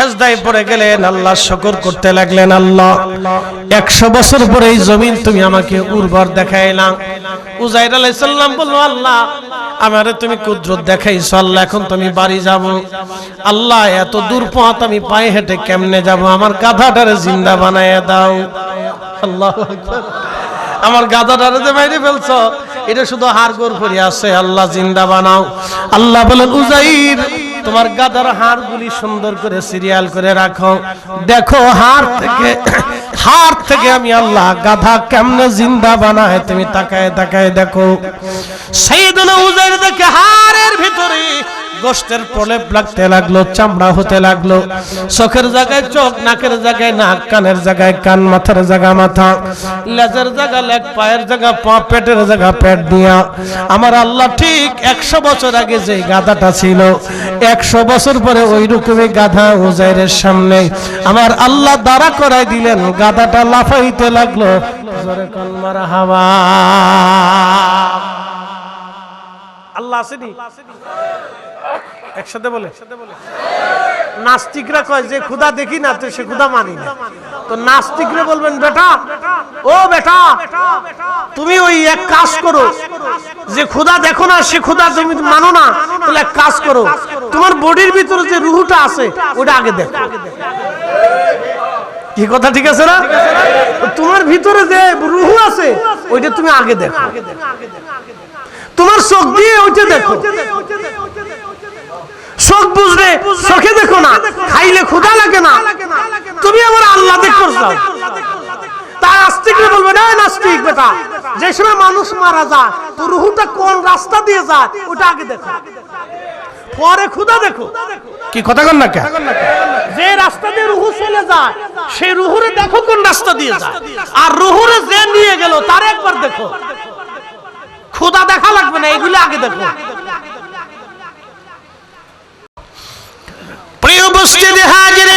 সেজদায় পড়ে গেলেন, আল্লাহ শুকর করতে লাগলেন, আল্লাহ 100 বছর পরে এই জমিন তুমি আমাকে উর্বর দেখাইলা। উজাইর আলাইহিস সালাম বলল, আল্লাহ আমারে তুমি কুদরত দেখাইছো, আল্লাহ এখন তুমি বাড়ি যাব। আল্লাহ এত দূর পথ আমি পায়ে হেঁটে কেমনে যাব, আমার গাধাটারে জিন্দা বানায়া দাও। আল্লাহু আকবার। আমার গাধাটারে যে মাইরে ফেলছো, এটা শুধু হাড়গোড় পড়ে আছে, আল্লাহ জিন্দা বানাও। আল্লাহ বলেন, উজাইর তোমার গাধার হাড়গুলি সুন্দর করে সিরিয়াল করে রাখো, দেখো হাড় থেকে আমি আল্লাহ গাধা কেমনে জিন্দা বানায়, তুমি তাকায় তাকায় দেখো। সাইয়েদনা উজাইর দেখে হাড়ের ভিতরে গোশতের প্রলেপ লাগতে লাগলো, চামড়া হতে লাগলো, চোখের জায়গায় চোখ, নাকের জায়গায় নাক, কানের জায়গায় কান, মাথার জায়গা মাথা, লেজের জায়গা লেগ, পায়ের জায়গা পা, পেটের জায়গা পেট দিয়া আমার আল্লাহ ঠিক 100 বছর আগে যে গাধাটা ছিল 100 বছর পরে ওই রকমই গাধা উজাইরের সামনে আমার আল্লাহ দাঁড়া করাই দিলেন। গাধাটা লাফাইতে লাগলো, জোরে কোন মারহাবা। আল্লাহ আসেনি একসাথে বলে। নাস্তিকরা কয় যে খোদা দেখি না তো সে খোদা মানি না, তো নাস্তিকরা বলবেন, বেটা ও বেটা তুমি ওই এক কাজ করো, যে খোদা দেখো না সে খোদা তুমি মানো না, তাহলে এক কাজ করো, তোমার বডির ভিতরে যে রুহটা আছে ওটা আগে দেখো। কি কথা ঠিক আছে না? তোমার ভিতরে যে রুহ আছে ওইটা তুমি আগে দেখো, তোমার চোখ দিয়ে ওইটা দেখো। চোখ বুঝলে চোখে দেখো না, খাইলে ক্ষুধা লাগে না, তুমি আমার আল্লাহ দেখতে চাও। তাই নাস্তিকরা বলবে, না নাস্তিক বেটা, যে সময় মানুষ মারা যায় তো রুহটা কোন রাস্তা দিয়ে যায় ওটা আগে দেখো, পরে ক্ষুধা দেখো। কি কথা কন না? যে রাস্তা দিয়ে রুহু চলে যায় সেই রুহুরে দেখো কোন রাস্তা দিয়ে যায়, আর রুহুরে যে নিয়ে গেল তার একবার দেখো। ক্ষুধা দেখা লাগবে না, এগুলো আগে দেখো। প্রিয় উপস্থিতি হাজির,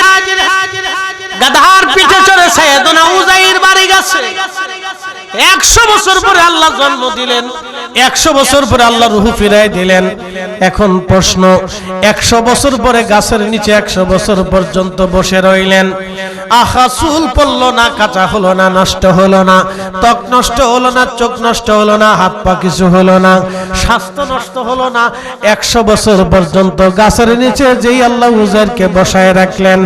গাধার পিঠে চড়ে সাইয়েদনা উজাইর বাড়ি গেছে। 100 বছর পরে আল্লাহ জন্ম দিলেন, 100 বছর পরে আল্লাহ রূহ ফিরাই দিলেন। এখন প্রশ্ন, 100 বছর পরে গাছের নিচে 100 বছর পর্যন্ত বসে রইলেন, আহা চুল পড়ল না, কাঁচা হলো না, নষ্ট হলো না, ত্বক নষ্ট হলো না, চোখ নষ্ট হলো না, হাত পা কিছু হলো না, স্বাস্থ্য নষ্ট হলো না। 100 বছর পর্যন্ত গাছের নিচে যেই আল্লাহ উজাইরকে বসায় রাখলেন,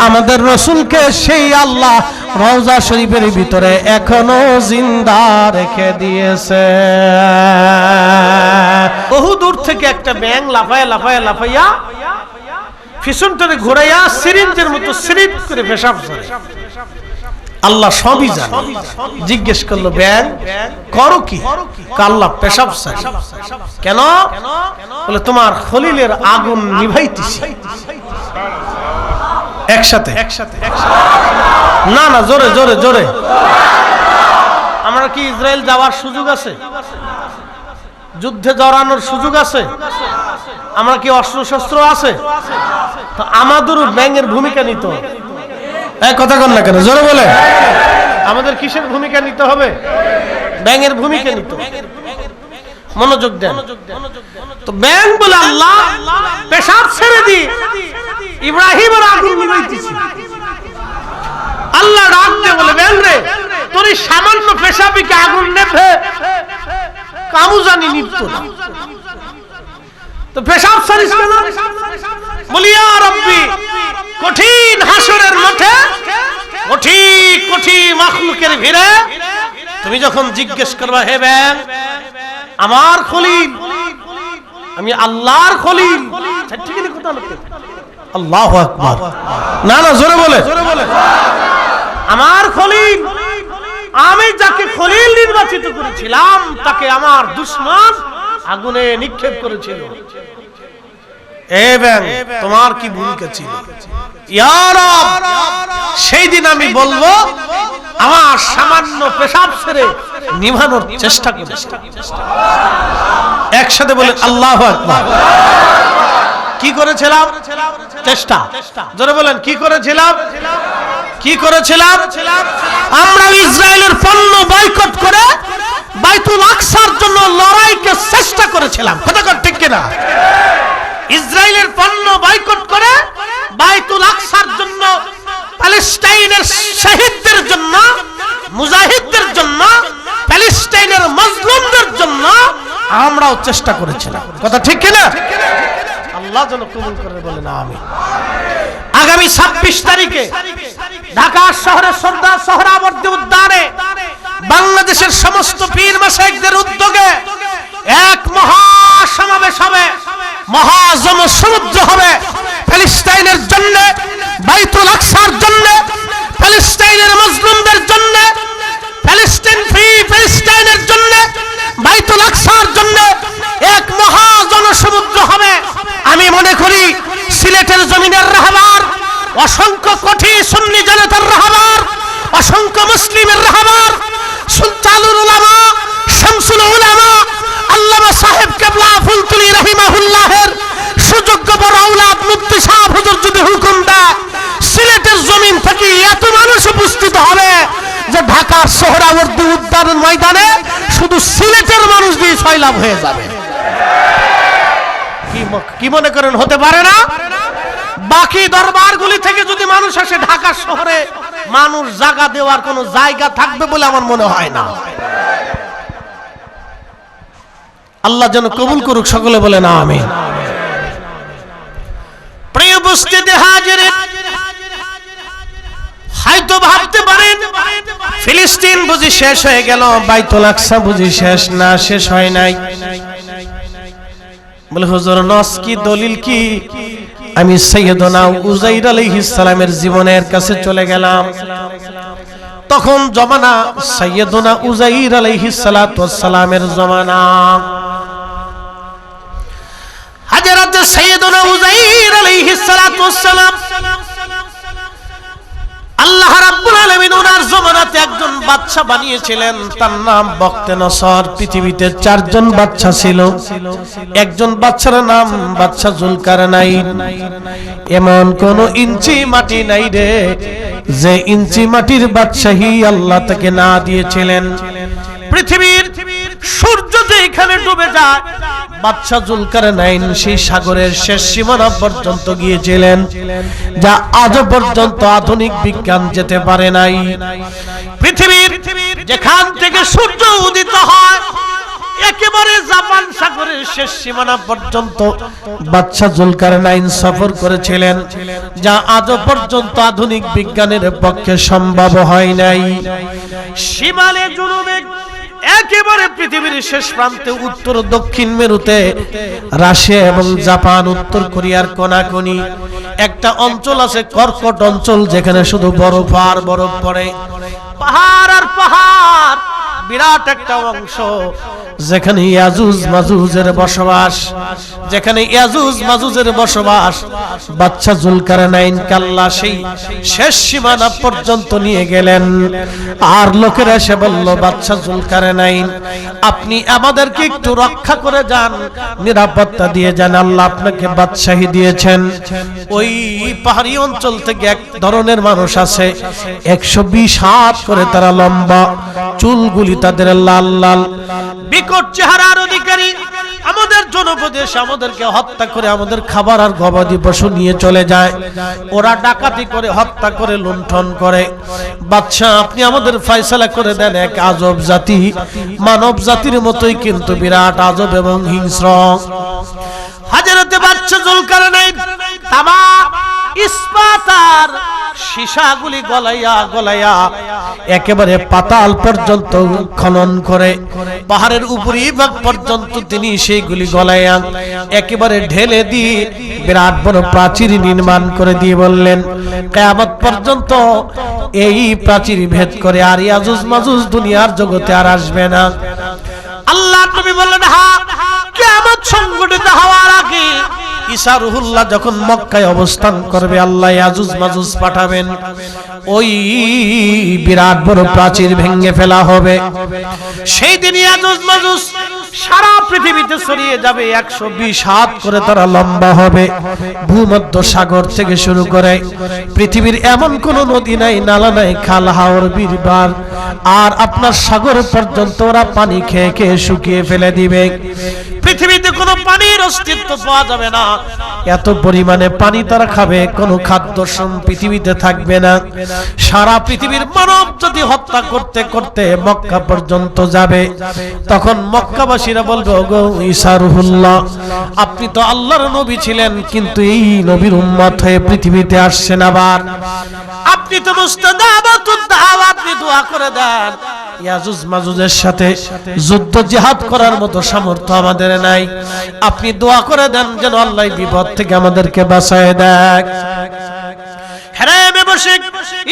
আমাদের রাসূলকে সেই আল্লাহ রওজা শরীফের ভিতরে এখনো জিন্দা রেখে দিয়েছে। বহু দূর থেকে একটা ব্যাঙ লাফাইয়া পিছনটারে ঘোরাইয়া সিরিঞ্জের মতো সিরিপ করে পেশাব করে। আল্লাহ সবই জানে। জিজ্ঞেস করলো, ব্যাঙ করো কি? আল্লাহ পেশাব চাই। কেন? বলে তোমার খলিলের আগুন নিভাইতেছি। একসাথে না না, জোরে জোরে জোরে। আমরা কি ইসরায়েল যাওয়ার সুযোগ আছে? যুদ্ধে জড়ানোর সুযোগ আছে? আমরা কি অস্ত্র শস্ত্র আছে? তো আমাদেরও ব্যাঙের ভূমিকা নিতে হবে। কথা কন না কেন? জোরে বলে। আমাদের কিসের ভূমিকা নিতে হবে? ব্যাঙের ভূমিকা নিতে হবে। মনোযোগ দেন। তো ব্যাঙ বলে, আল্লাহ পেশাব ছেড়ে দি, ইব্রাহিমের আগুন নিভাইতেছি। আল্লাহ ডাক দিয়ে বলে, ব্যাঙ রে তোর এই সামান্য পেশাবিকে আগুন নেভে কামু জানি নিত্য না, তো পেশাব ছাড়িস কেন? বলি, ইয়া রাব্বি, কঠিন হাসরের মাঠে কোটি মাখলুকের ভিড়ে তুমি যখন জিজ্ঞেস করবা, হে ব্যাঙ আমার খলিল, আমি আল্লাহর খলিল, ঠিক আছে কথা বলতে? আল্লাহু আকবার। না না, জোরে বলে। আমার খলিল, আমি যাকে খলিল নির্বাচিত করেছিলাম তাকে আমার দুশমন আগুনে নিক্ষেপ করেছিল। এ ব্যাঙ তোমার কি ভূমিকা ছিল? ইয়া রাব, সেই দিন আমি বলবো আমার সামান্য পেশাব ছেড়ে নিভানোর চেষ্টা করেছি। একসাথে বলে আল্লাহু আকবার। কি করেছিলাম? চেষ্টা। জোরে বলেন, কি করেছিলাম? আমরা ইসরায়েলের পণ্য বয়কট করে বাইতুল আকসার জন্য লড়াইকে চেষ্টা করেছিলাম। কথা ঠিক কিনা? ইসরায়েলের পণ্য বয়কট করে বাইতুল আকসার প্যালেস্টাইনের শহীদদের জন্য, মুজাহিদদের জন্য, প্যালেস্টাইনের মাজলুমদের জন্য আমরাও চেষ্টা করেছিলাম। কথা ঠিক কিনা? আল্লাহ যেন কবুল করে বলেন আমিন। আগামী 26 তারিখে ঢাকা শহরের সর্দার সোহরাওয়ার্দী উদ্যানে বাংলাদেশের সমস্ত পীর মাশায়েখদের উদ্যোগে এক মহা সমাবেশ হবে, মহা জনসমুদ্র হবে। প্যালেস্টাইনের জন্য, বাইতুল আকসার জন্য, প্যালেস্টাইনের মাজলুমদের জন্য, প্যালেস্টাইন ফ্রি প্যালেস্টাইনের জন্য, বাইতুল আকসার জন্য এক মহা জনসমুদ্র হবে। আমি মনে করি সিলেটের জমিনের রাহবার, অসংখ্য কোটি সুন্নি জনতার রাহবার, অসংখ্য মুসলিমের রাহবার, সুলতানুল উলামা, শামসুল উলামা, আল্লামা সাহেব কেবলা ফুলতুলি রাহিমাহুল্লাহের সুযোগ্য বড় আওলাদ মুফতি সাহেব হুজুর যদি হুকুম দেয়, সিলেটের জমিন থেকে এত মানুষ উপস্থিত হবে যে ঢাকার সোহরাওয়ার্দী উদ্যান ময়দানে শুধু সিলেটের মানুষ দিয়ে সয়লাভ হয়ে যাবে। কি মনে করেন হতে পারে না? বাকি দরবারগুলি থেকে যদি মানুষ আসে, ঢাকা শহরে মানুষ জায়গা দেওয়ার কোনো জায়গা থাকবে বলে আমার মনে হয় না। আল্লাহ যেন কবুল করুক, সকলে বলেন আমিন। প্রিয় উপস্থিতি হাজিরিন, হয়তো ভাবতে পারেন ফিলিস্তিন বুঝি শেষ হয়ে গেল, বাইতুল আকসা বুঝি শেষ না, শেষ হয় নাই। বলে হুজুর নস কি, দলিল কি? আমি সাইয়েদনা উযাইর আলাইহিস সালামের জীবনের কাছে চলে গেলাম। তখন জমানা সাইয়েদনা উযাইর আলাইহিস সালাতু ওয়াস সালামের জমানা। হযরত সাইয়েদনা উযাইর আলাইহিস সালাতু ওয়াস সালাম আল্লাহ রাব্বুল আলামিন ওনার জমানাতে একজন বাদশা বানিয়েছিলেন, তার নাম বখতে নসর। পৃথিবীতে 4 জন বাদশা ছিল, একজন বাদশার নাম বাদশা জুলকারনাইন। এমন কোন ইঞ্চি মাটি নাই রে যে ইঞ্চি মাটির বাদশাহী আল্লাহ তাকে না দিয়েছিলেন। পৃথিবীর সূর্য যেখানে ডুবে যায়, বাদশা জুলকারনাইন সেই সাগরের শেষ সীমানা পর্যন্ত গিয়েছিলেন, যা আজ পর্যন্ত আধুনিক বিজ্ঞান যেতে পারে নাই। পৃথিবীর যেখান থেকে সূর্য উদিত হয়, একেবারে জাপান সাগরের শেষ সীমানা পর্যন্ত বাদশা জুলকারনাইন সফর করেছিলেন, যা আজ পর্যন্ত আধুনিক বিজ্ঞানের পক্ষে সম্ভব হয় নাই। শিমালে জুনুবে একেবারে পৃথিবীর শেষ প্রান্তে উত্তর দক্ষিণ মেরুতে রাশিয়া এবং জাপান, উত্তর কোরিয়ার কোনাকুনি একটা অঞ্চল আছে, কর্কট অঞ্চল, যেখানে শুধু বরফ আর বরফ পড়ে, পাহাড় আর পাহাড়, বিরাট একটা অংশ যেখানে ইয়াজুজ মাজুজের বসবাস, যেখানে ইয়াজুজ মাজুজের বসবাস। বাদশা জুলকারনাইন কাল্লা সেই শেষ সীমানা পর্যন্ত নিয়ে গেলেন। আর লোকেরা এসে বলল, বাদশা জুলকারনাইন আপনি আমাদেরকে একটু রক্ষা করে যান, নিরাপত্তা দিয়ে যান, আল্লাহ আপনাকে বাদশাহী দিয়েছেন। ওই পাহাড়ি অঞ্চল থেকে এক ধরনের মানুষ আছে, 120 হাত করে তারা লম্বা, চুলগুলি তাদের লাল লাল, বিকট চেহারার অধিকারী। আমাদের জনপদে আমাদেরকে হত্যা করে আমাদের খাবার আর গবাদি পশু নিয়ে চলে যায়। ওরা ডাকাতি করে, হত্যা করে, লুণ্ঠন করে। বাদশা আপনি আমাদের ফয়সালা করে দেন। এক আজব জাতি, মানব জাতির মতোই কিন্তু বিরাট আজব এবং হিংস্র। হযরতে বাদশা জুলকারনাইন তামাম ইস্পাত আর সীসাগুলি গলাইয়া গলাইয়া একেবারে পাতাল পর্যন্ত খনন করে, পাহাড়ের উপরিভাগ পর্যন্ত তিনি সেইগুলি গলাইয়া একেবারে ঢেলে দিয়ে বিরাট বড় প্রাচীর নির্মাণ করে দিয়ে বললেন, কিয়ামত পর্যন্ত এই প্রাচীর ভেদ করে আর ইয়াজুজ মাজুজ দুনিয়ার জগতে আর আসবে না। আল্লাহ নবী বললেন, হ্যাঁ, কিয়ামত সংঘটিত হওয়ার আগে ঈসা রুহুল্লাহ যখন মক্কায় অবস্থান করবে, আল্লাহ ইয়াজুজ মাজুজ পাঠাবেন, ওই বিরাট বড় প্রাচীর ভেঙে ফেলা হবে। সেই দিন ইয়াজুজ মাজুজ সারা পৃথিবীতে ছড়িয়ে যাবে, 120 হাত করে তারা লম্বা হবে। ভূমধ্য সাগর থেকে শুরু করে পৃথিবীর এমন কোন নদী নাই, নালা নাই, খাল হাওর বীরবার আর আপনার সাগর পর্যন্ত ওরা পানি খেয়ে খেয়ে শুকিয়ে ফেলে দিবে। পৃথিবীতে কোনো পানির অস্তিত্ব পাওয়া যাবে না, এত পরিমাণে পানি তারা খাবে, কোনো খাদ্য পৃথিবীতে থাকবে না। সারা পৃথিবীর মানব যদি হত্যা করতে করতে মক্কা পর্যন্ত যাবে, তখন মক্কাবাসীরা বলবে, ওগো ঈসা রুহুল্লাহ, আপনি তো আল্লাহর নবী ছিলেন, কিন্তু এই নবীর উম্মত হয়ে পৃথিবীতে আসছেন আবার। আপনি তো মুস্তাজাবাতুদ দাওয়া, আপনি দোয়া করে দেন, ইয়াজুজ মাজুজের সাথে যুদ্ধ জিহাদ করার মতো সামর্থ্য আমাদের নাই, আপনি দোয়া করে দেন যেন আল্লাহ বিপদ থেকে আমাদেরকে বাঁচায় দেয়। হেরামে বসে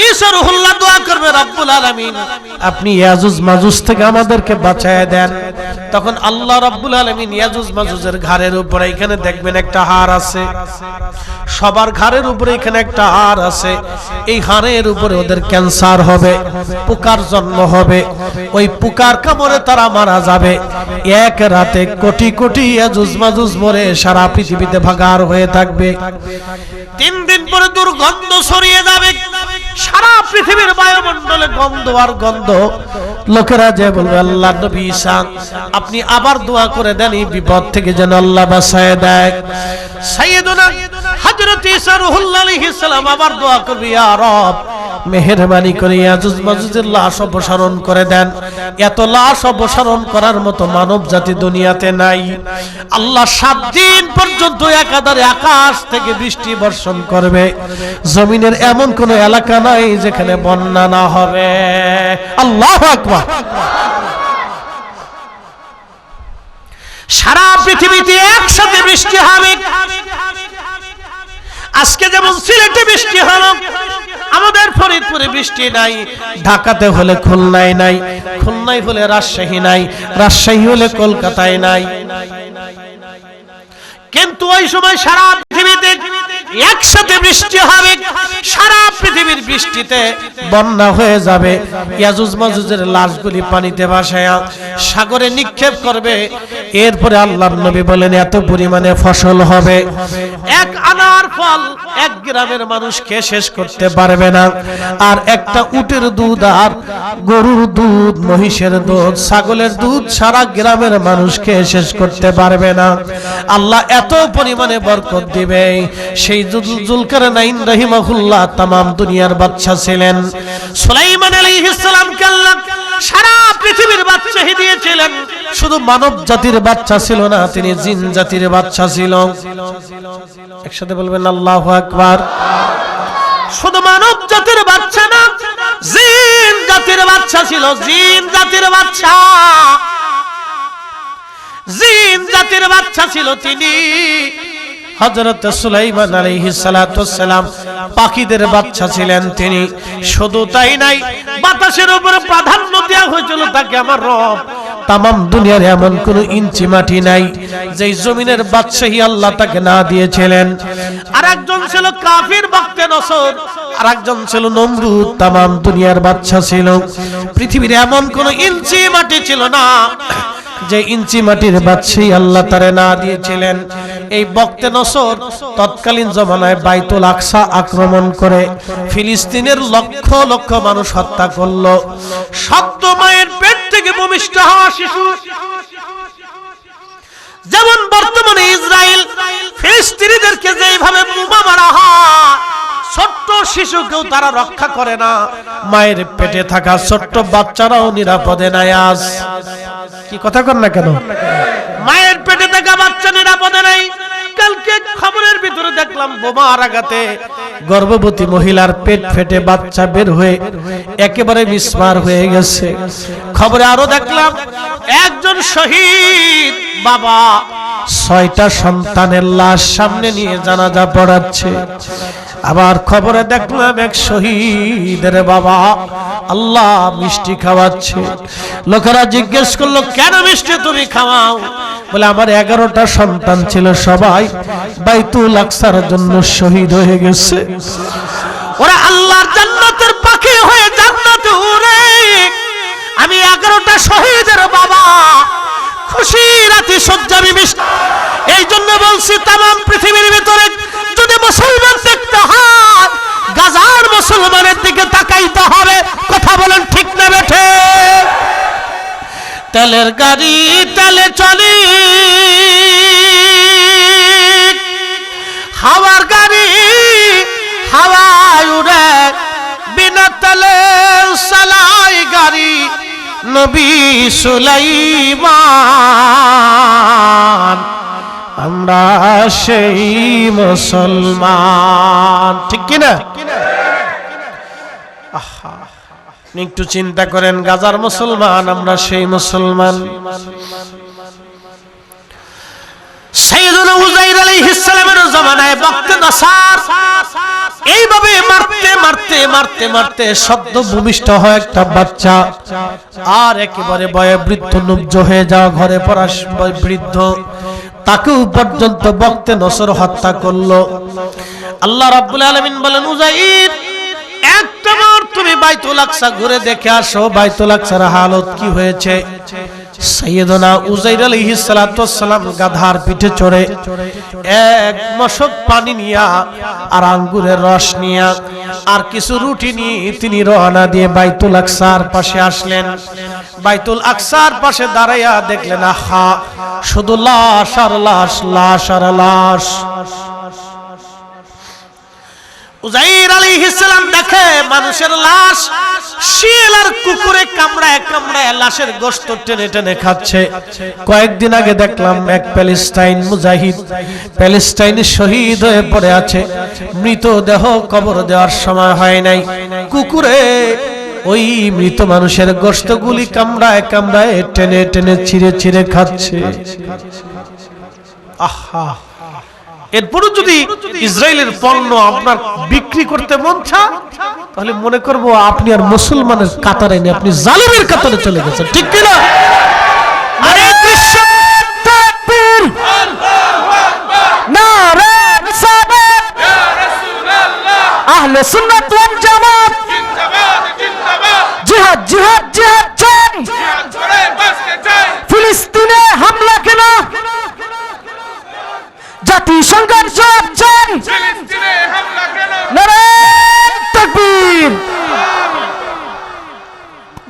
ঈসা রুহুল্লাহ দোয়া করবে, রব্বুল আলামিন আপনি ইয়াজুজ মাজুজ থেকে আমাদেরকে বাঁচায় দেন। তখন আল্লাহ রব্বুল আলামিন ইয়াজুজ মাজুজের ঘাড়ের উপরে, এখানে দেখবেন একটা হাড় আছে, সবার ঘাড়ের উপরে এখানে একটা হাড় আছে, এই হাড়ের উপরে ওদের ক্যান্সার হবে, পোকার জন্ম হবে, ওই পোকার কামড়ে তারা মারা যাবে। এক রাতে কোটি কোটি ইয়াজুজ মাজুজ মরে সারা পৃথিবীতে ভাগার হয়ে থাকবে। 3 দিন পরে দুর্গন্ধ ছড়িয়ে যাবে, সারা পৃথিবীর বায়ুমণ্ডলে গন্ধ আর গন্ধ। লোকেরা যে বলবে, আল্লাহ নবী ঈসা আপনি আবার দোয়া করে দেন, এই বিপদ থেকে যেন আল্লাহ বাঁচায় দেয়। সাইয়েদুনা হযরত ঈসা রুহুল্লাহ আলাইহিস সালাম আবার দোয়া করবে, ইয়া রব মেহেরবানি করে ইয়াজুজ মাজুজের লাশ অপসারণ করে দেন। এত লাশ অপসারণ করার মতো মানব জাতি দুনিয়াতে নাই। আল্লাহ 7 দিন পর্যন্ত একাধারে আকাশ থেকে বৃষ্টি বর্ষণ করবে, জমিনের এমন কোন এলাকা নাই যেখানে বন্যা না হবে। আল্লাহু আকবার। সারা পৃথিবীতে একসাথে বৃষ্টি হবে। আজকে যেমন সিলেটে বৃষ্টি হলো, আমাদের ফরিদপুরে বৃষ্টি নাই, ঢাকাতে হলে খুলনায় নাই, খুলনায় হলে রাজশাহী নাই, রাজশাহী হলে কলকাতায় নাই। কিন্তু ওই সময় সারা পৃথিবীতে একসাথে বৃষ্টি হবে, সারা পৃথিবীর বৃষ্টিতে বন্যা হয়ে যাবে। ইয়াজুজ মাজুজের লাশগুলি পানিতে ভাসায়া সাগরে নিক্ষেপ করবে। এরপরে আল্লাহর নবী বলেন, এত পরিমাণে ফসল হবে, এক আনার ফল এক গ্রামের মানুষ খেয়ে শেষ করতে পারবে না। আর একটা উটের দুধ আর গরুর দুধ, মহিষের দুধ, ছাগলের দুধ সারা গ্রামের মানুষ খেয়ে শেষ করতে পারবে না। আল্লাহ এত পরিমাণে বরকত দিবে। সেই যুলকারনাইন রাহিমাহুল্লাহ তামাম দুনিয়ার বাদশা ছিলেন। সুলাইমান আলাইহিস সালামকে আল্লাহ সারা পৃথিবীর বাদশাহী দিয়েছিলেন। শুধু মানব জাতির বাদশা ছিল না, তিনি জিন জাতির বাদশা ছিল। একসাথে বলবেন আল্লাহু আকবার। শুধু মানব জাতির বাদশা না, জিন জাতির বাদশা ছিল। জিন জাতির বাদশা, জিন জাতির বাদশা ছিল তিনি। হযরত সুলাইমান আলাইহিস সালাতু ওয়াস সালাম পাখিদের বাদশা ছিলেন তিনি। শুধু তাই নাই, বাতাসের উপরে প্রাধান্য দেওয়া হয়েছিল তাকে আমার রব। তামাম দুনিয়ার এমন কোন ইঞ্চি মাটি নাই যেই জমিনের বাদশাহী আল্লাহ তাকে না দিয়েছিলেন। আর একজন ছিল কাফির বক্তে নসর, আর একজন ছিল নমরুদ। তামাম দুনিয়ার বাদশা ছিল। পৃথিবীর এমন কোন ইঞ্চি মাটি ছিল না যে ইঞ্চি মাটির বাদশাহী আল্লাহ তারে না দিয়েছিলেন। এই বক্তে নসর তৎকালীন জমানায় বাইতুল আকসা আক্রমণ করে ফিলিস্তিনের লক্ষ লক্ষ মানুষ হত্যা করলো। সদ্য মায়ের পেট থেকে ভূমিষ্ঠ হওয়া শিশু, যেমন বর্তমানে ইসরায়েল ফিলিস্তিনিদেরকে যেভাবে বোমা মারা হয়, ছোট্ট শিশুকেও তারা রক্ষা করে না। মায়ের পেটে থাকা ছোট্ট বাচ্চারাও নিরাপদে নাই। আজ কি কথা কর না কেন? মায়ের পেটে থাকা বাচ্চা নিরাপদে নাই। কালকে খবরের ভিতরে দেখলাম বোমার আঘাতে গর্ভবতী মহিলার পেট ফেটে বাচ্চা বের হয়ে একেবারে মিসমার হয়ে গেছে। খবরে আরো দেখলাম একজন শহীদ বাবা 6টা সন্তানের লাশ সামনে নিয়ে জানাজা পড়াচ্ছে। আবার খবরে দেখলাম এক শহীদের বাবা আল্লাহ মিষ্টি খাওয়াচ্ছে। লোকেরা জিজ্ঞেস করলো, কেন মিষ্টি তুমি খাওয়াও? বলে, আমার 11টা সন্তান ছিল, সবাই বাইতুল আকসার জন্য শহীদ হয়ে গেছে। ওরা আল্লাহর জান্নাতের পাখি হয়ে জান্নাতে উড়ে। আমি 11টা শহীদের বাবা, খুশি রাতি সজ্জাবি মিষ্টি। এই জন্য বলছি, তামাম পৃথিবীর ভিতরে যদি মুসলমান দেখতে হয়, গাজার মুসলমানের দিকে তাকাইতে হবে। কথা বলেন ঠিক না বেঠে? তেলের গাড়ি তেলে চলি, হাওয়ার গাড়ি হাওয়ায় উড়ে, বিনা তেলে চালাই গাড়ি নবী সুলাইমান। আমরা সেই মুসলমান, ঠিক কিনা? একটু চিন্তা করেন, গাজার মুসলমান, আমরা সেই মুসলমান। সাইয়েদুনা উযাইর আলাইহিস সালামের জামানায় বক্তে নাসার এইভাবে মারতে মারতে মারতে মারতে শব্দ ভূমিষ্ঠ হয় একটা বাচ্চা, আর একেবারে বয়ে বৃদ্ধ নুব্জ হয়ে যাওয়া ঘরে পড়া বৃদ্ধ, তাকেও পর্যন্ত বক্তে নসর হত্যা করলো। আল্লাহ রাব্বুল আলামিন বলেন, উযাইর একটাবার তুমি বাইতুল আকসা ঘুরে দেখে আসো, বাইতুল আকসার হালত কি হয়েছে। সাইয়েদনা উযাইর আলাইহিস সালাতু ওয়াসসালাম গাধার পিঠে চড়ে এক মশক পানি নিয়া আর আঙ্গুরের রস নিয়া আর কিছু রুটি নিয়ে তিনি রওনা দিয়ে বাইতুল আকসার পাশে আসলেন। বাইতুল আকসার পাশে দাঁড়াইয়া দেখলেন, আহা, শুধু লাশ আর লাশ, লাশ আর লাশ। উযাইর আলাইহিস সালাম দেখে মানুষের লাশ শিয়াল আর কুকুরে কামড়ায় কামড়ায় লাশের গোশত টেনে টেনে খাচ্ছে। কয়েকদিন আগে দেখলাম এক প্যালেস্টাইন মুজাহিদ প্যালেস্টাইনে শহীদ হয়ে পড়ে আছে, মৃতদেহ কবর দেওয়ার সময় হয় নাই, কুকুরে ওই মৃত মানুষের গোশতগুলি কামড়ায় কামড়ায় টেনে টেনে ছিঁড়ে ছিঁড়ে খাচ্ছে। আহা, এরপরও যদি ইসরায়েলের পণ্য আপনার বিক্রি করতে মন চায়, তাহলে মনে করবো আপনি আর মুসলমানের কাতারে নেই, আপনি জালিমের কাতারে চলে গেছেন, ঠিক কিনা? আরে দৃশ্য তাকবীর, নারে রিসালাত, ইয়া রাসূলুল্লাহ, আহলে সুন্নাত ওয়াল জামাত, জিন্দাবাদ জিন্দাবাদ, জিহাদ জিহাদ জিহাদ চাই, জিহাদ করে বাঁচতে চাই, ফিলিস্তিনে হামলা কেন, জাতিসংঘের জবাব চাই, ফিলিস্তিনে হামলা কেন, নারে তাকবীর।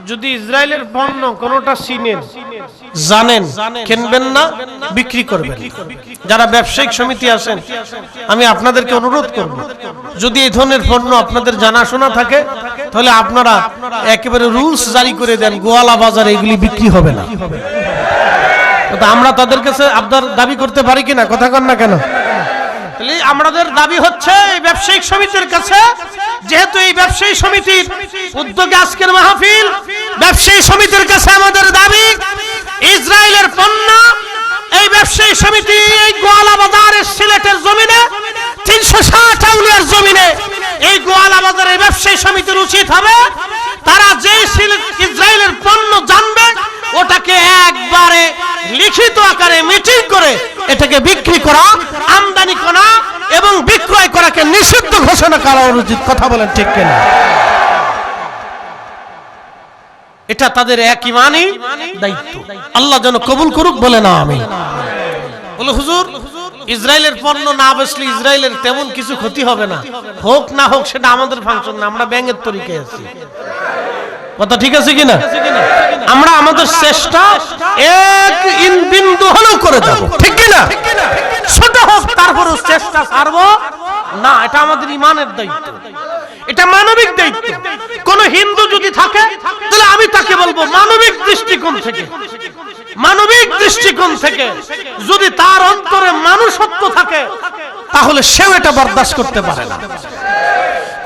যদি ইসরায়েলের পণ্য কোনটা চিনেন, জানেন, কিনবেন না, বিক্রি করবেন। যারা ব্যবসায়িক সমিতি আছেন, আমি আপনাদেরকে অনুরোধ করব, যদি এই ধরনের পণ্য আপনাদের জানাশোনা থাকে, তাহলে আপনারা একেবারে রুলস জারি করে দেন, গোয়ালা বাজারে এগুলি বিক্রি হবে না। আমরা তাদের কাছে আপনার দাবি করতে পারি কিনা? কথা কন না কেন? তাহলে আমাদের দাবি হচ্ছে এই ব্যবসায়িক সমিতির কাছে, যেহেতু এই ব্যবসায়ী সমিতির উদ্যোগে আজকের মাহফিল, ব্যবসায়ী সমিতির কাছে আমাদের দাবি, ইসরায়েলের পণ্য এই ব্যবসায়ী সমিতি এই গোয়ালা বাজারের সিলেটের জমিনে 360 আউলিয়ার জমিনে এই গোয়ালা বাজারের ব্যবসায়ী সমিতির উচিত হবে তারা যে ইসরায়েলের পণ্য জানবে ওটাকে একবারে লিখিত আকারে মিটিং করে এটাকে বিক্রি করা, আমদানি করা এবং বিক্রয় করাকে নিষিদ্ধ ঘোষণা করা উচিত। কথা বলেন ঠিক কিনা? এটা তাদের এক ইমানি দায়িত্ব। আল্লাহ যেন কবুল করুক, বলে না আমি। বলে হুজুর, ইসরায়েলের পণ্য না বেচলে ইসরায়েলের তেমন কিছু ক্ষতি হবে না, হোক না হোক সেটা আমাদের ফাংশন না, আমরা ব্যাঙের তরিকায় আছি। কথা ঠিক আছে কিনা? আমরা আমাদের চেষ্টা এক বিন্দু হলেও করে যাব, ঠিক কিনা? ছোট হোক তারপরেও চেষ্টা ছাড়বো না, এটা আমাদের ইমানের দায়িত্ব, এটা মানবিক দায়িত্ব। কোন হিন্দু যদি থাকে তাহলে আমি তাকে বলবো মানবিক দৃষ্টিকোণ থেকে, মানবিক দৃষ্টিকোণ থেকে যদি তার অন্তরে মানুষত্ব থাকে তাহলে সেও এটা বরদাস্ত করতে পারে না।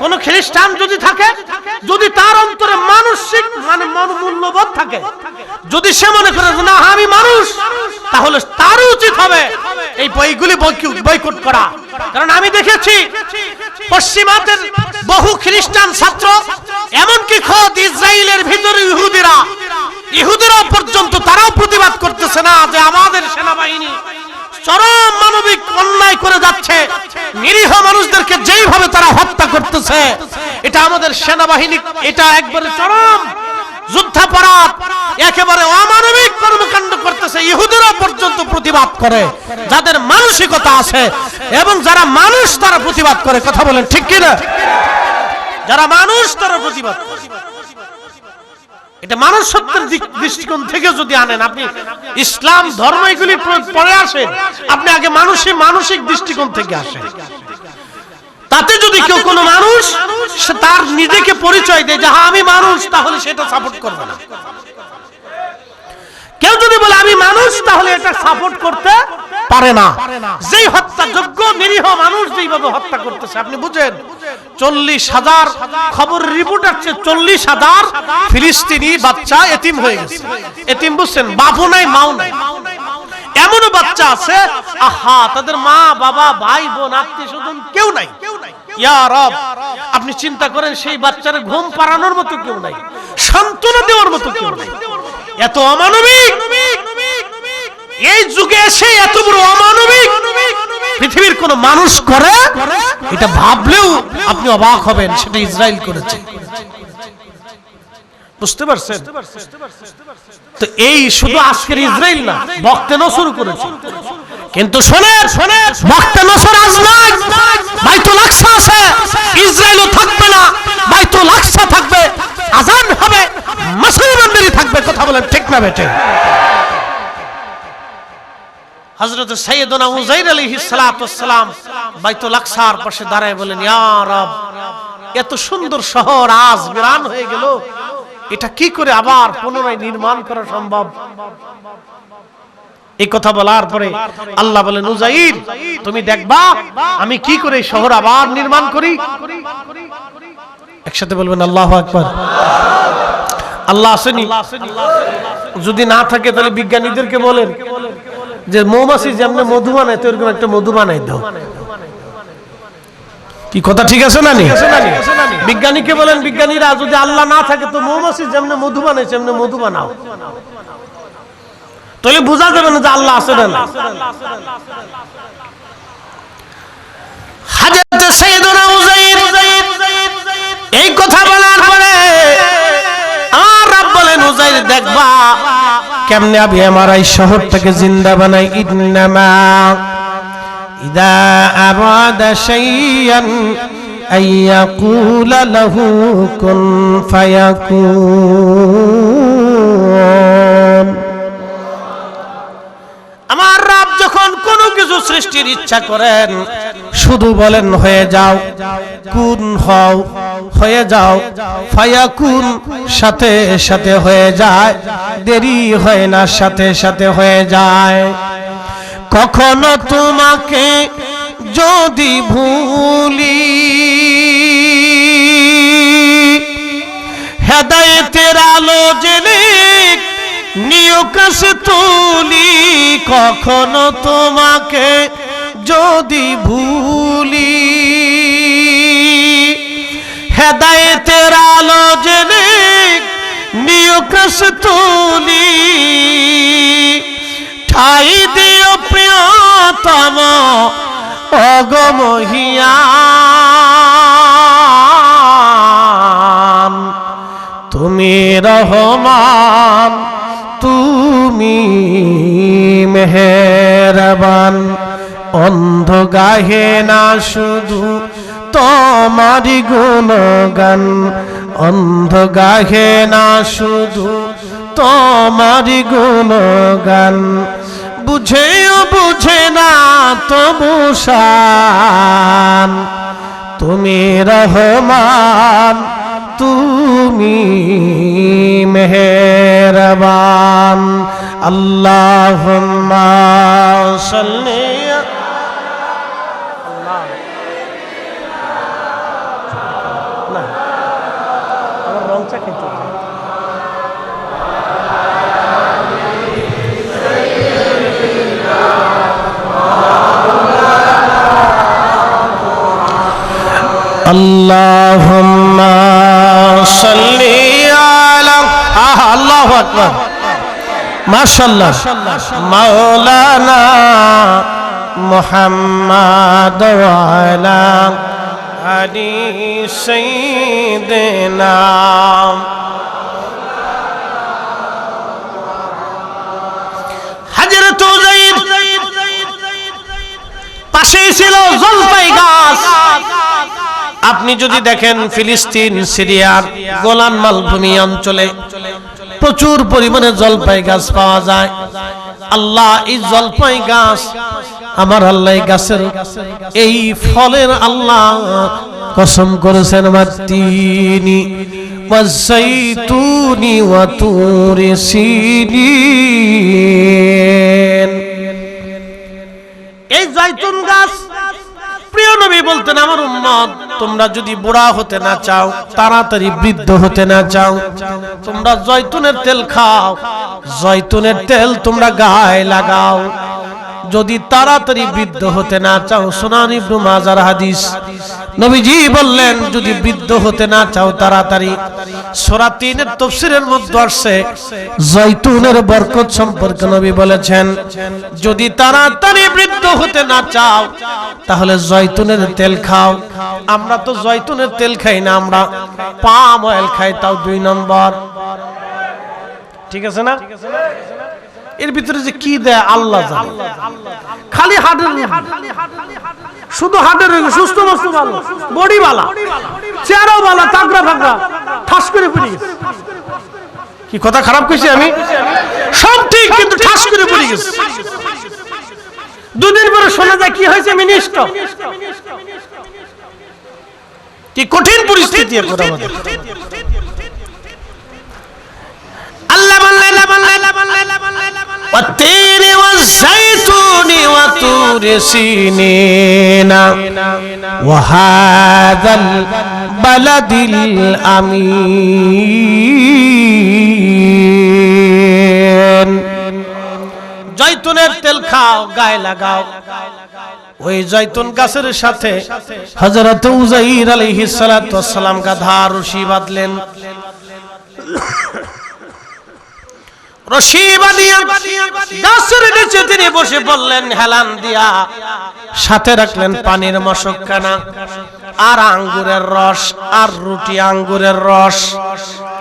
কোন খ্রিস্টান যদি থাকে, যদি তার অন্তরে মানসিক মূল্যবোধ থাকে, যদি সে মনে করে না আমি মানুষ, তাহলে তার উচিত হবে এই বইগুলি বয়কট করা। কারণ আমি দেখেছি পশ্চিমাদের বহু খ্রিস্টান ছাত্র, এমনকি খোদ ইসরায়েলের ভিতরে ইহুদিরা পর্যন্ত তারাও প্রতিবাদ করতেছে না যে আমাদের সেনাবাহিনী চরম মানবিক অন্যায় করে যাচ্ছে, নিরীহ মানুষদেরকে যেইভাবে তারা হত্যা করতেছে, এটা আমাদের সেনাবাহিনী, এটা একবারে চরম যুদ্ধাপরাধ, একেবারে অমানবিক কর্মকাণ্ড করতেছে। ইহুদিরা পর্যন্ত প্রতিবাদ করে, যাদের মানসিকতা আছে এবং যারা মানুষ তারা প্রতিবাদ করে। কথা বলেন ঠিক কিনা? যারা মানুষ তারা প্রতিবাদ করে। এটা মানুষত্বের দৃষ্টিকোণ থেকে যদি আনেন, আপনি ইসলাম ধর্ম এগুলি পরে আসেন, আপনি আগে মানসিক দৃষ্টিকোণ থেকে আসেন। তাতে যদি কেউ কোনো মানুষ সে তার নিজেকে পরিচয় দেয় যে হ্যাঁ আমি মানুষ, তাহলে সেটা সাপোর্ট করবে না। কেউ যদি বলে আমি মানুষ, তাহলে এটা সাপোর্ট করতে পারে না। যেই হত্যাযোগ্য নিরীহ মানুষ যেইভাবে হত্যা করতেছে, আপনি বুঝেন 40,000 খবর রিপোর্ট আসছে, 40,000 ফিলিস্তিনি বাচ্চা এতিম হয়ে গেছে। এতিম বুঝছেন, বাপও নাই মাও নাই। এমনও বাচ্চা আছে আহা তাদের মা বাবা ভাই বোন আত্মীয় স্বজন কেউ নাই। ইয়া রব, আপনি চিন্তা করেন সেই বাচ্চার ঘুম পাড়ানোর মতো কেউ নাই, সান্ত্বনা দেওয়ার মতো কেউ নাই। এত অমানবিক এই যুগে এসে এত বড় অমানবিক পৃথিবীর কোন মানুষ করে, এটা ভাবলেও আপনি অবাক হবেন। সেটা ইসরায়েল করেছে, বুঝতে পারছেন? তো এই শুধু আজকের ইসরায়েল না, বক্তে নসর করেছে। কিন্তু শোনেন, বক্তে নসর আজ নাই, বাইতুল আকসা আছে, ইসরায়েলও থাকবে না, বাইতুল আকসা থাকবে, আজান হবে, মুসলমানদেরই থাকবে। কথা বলেন ঠিক না বেটে? হযরত সাইয়েদনা উযাইর আলাইহিস সালাতু ওয়াস সালাম বাইতুল আকসার পাশে দাঁড়ায় বলেন, ইয়া রব, এত সুন্দর শহর আজ বিরান হয়ে গেল, এটা কি করে আবার পুনরায় নির্মাণ করা সম্ভব? এই কথা বলার পরে আল্লাহ বলেন, উযাইর তুমি দেখবা আমি কি করে শহর আবার নির্মাণ করি। একসাথে বলবেন আল্লাহু আকবার। আল্লাহ আসেনি? যদি না থাকে তাহলে বিজ্ঞানীদেরকে বলেন যে মৌমাছি যেমন মধু বানায়, তো এরকম একটা মধু বানাই দাও। কি কথা ঠিক আছে না? বিজ্ঞানীকে বলেন, বিজ্ঞানীরা যদি আল্লাহ না থাকে তো মৌমাছি যেমন মধু বানায় সেমনি মধু বানাও, তাহলে বোঝা যাবে না যে আল্লাহ আছে না। হযরত সাইয়েদনা উযাইর এই কথা বলার পরে আর রব বলেন, উযাইর দেখবা কেমনে আমি আমার এই শহরটাকে জিন্দা বানাই। ইন্নামা ইযা আরাদা শাইয়ান আইয়াকুলা লাহু কুন ফায়াকুন। আমার রব যখন কোনো কিছু সৃষ্টির ইচ্ছা করেন শুধু বলেন হয়ে যাও, কুন হও, হয়ে যাও, ফায়াকুন সাথে সাথে হয়ে যায়, দেরি হয় না, সাথে সাথে হয়ে যায়। কখনো তোমাকে যদি ভুলি হেদায়েতের আলো জেনে নিয় কাছে তুলি, কখনো তোমাকে যদি ভুলি হেদায়েতের আলো জেনে নিয় কাছে তুলি, ঠাই দিও প্রিয়তম অগমহিয়ান, তুমি রহমান, তুমি মেহেরবান। অন্ধ গাহে না শুধু তোমারি গুণগান, অন্ধ গাহে না শুধু তোমারি গুণগান, বুঝেও বুঝে না তবু শান, তুমি রহমান, তুমি মেহেরবান। আল্লাহুম্মা সাল্লি আল্লাহুম্মা সাল্লি আলা আল্লাহু আকবার। মাশাআল্লাহ। মাওলানা মুহাম্মদ ওয়া আলা আলি সাইয়্যিদিনা। হযরত উযাইর পাশে ছিল জলপাই গাছ। আপনি যদি দেখেন ফিলিস্তিন, সিরিয়ার গোলান মালভূমি অঞ্চলে প্রচুর পরিমাণে জলপাই গাছ পাওয়া যায়। আল্লাহ এই জলপাই গাছ আমার আল্লাহ গাছের এই ফলের আল্লাহ কসম করেছেন ওয়াত্তিনি ওয়াজ্জাইতুনি ওয়া তুরি সিনিন। এই জয়তুন গাছ, প্রিয় নবী বলতেন আমার উম্মত তোমরা যদি বুড়া হতে না চাও, তাড়াতাড়ি বৃদ্ধ হতে না চাও, তোমরা জয়তুনের তেল খাও, জয়তুনের তেল তোমরা গায়ে লাগাও। যদি তাড়াতাড়ি বৃদ্ধ হতে না চাও, সুনান ইবনে মাজার হাদিস, নবীজি বললেন যদি বৃদ্ধ হতে না চাও তাড়াতাড়ি, সূরা ৩ এর তাফসীরের মধ্যে আসছে জয়তুনের বরকত সম্পর্কে নবী বলেছেন যদি তাড়াতাড়ি বৃদ্ধ হতে না চাও তাহলে জয়তুনের তেল খাও। আমরা তো জয়তুনের তেল খাই না, আমরা পাম অয়েল খাই, তাও ২ নম্বর। ঠিক আছে না? এর ভিতরে যে কি দেয় আল্লাহ জানে। খালি হাড়ের, শুধু হাড়ের, সুস্থ বস্তু ভালো, বডি ভালো, চেহারাও ভালো, তাগড়া ফাগড়া, ঠাস করে পড়ে গেছে। কি কথা খারাপ কইছি আমি? সব ঠিক, কিন্তু ঠাস করে পড়ে গেছে। দুদিন পরে শোনা যায় কি হয়েছে, মিনিস্টার। কি কঠিন পরিস্থিতি এখন আমাদের। আল্লাহ বললেন والتين والزيتون وطور سينين وهذا البلد الأمين। জয়তুনের তেল খাও, গায়ে লাগাও। ওই জয়তুন গাছের সাথে হযরত উযাইর আলাইহিস সালাতু ওয়াস সালাম গাধার রশি বাঁধলেন। রশি বাঁধিয়া গাছের নিচে তিনি বসে বললেন হেলান দিয়া, সাথে রাখলেন পানির মশকখানা আর আঙ্গুরের রস আর রুটি। আঙ্গুরের রস,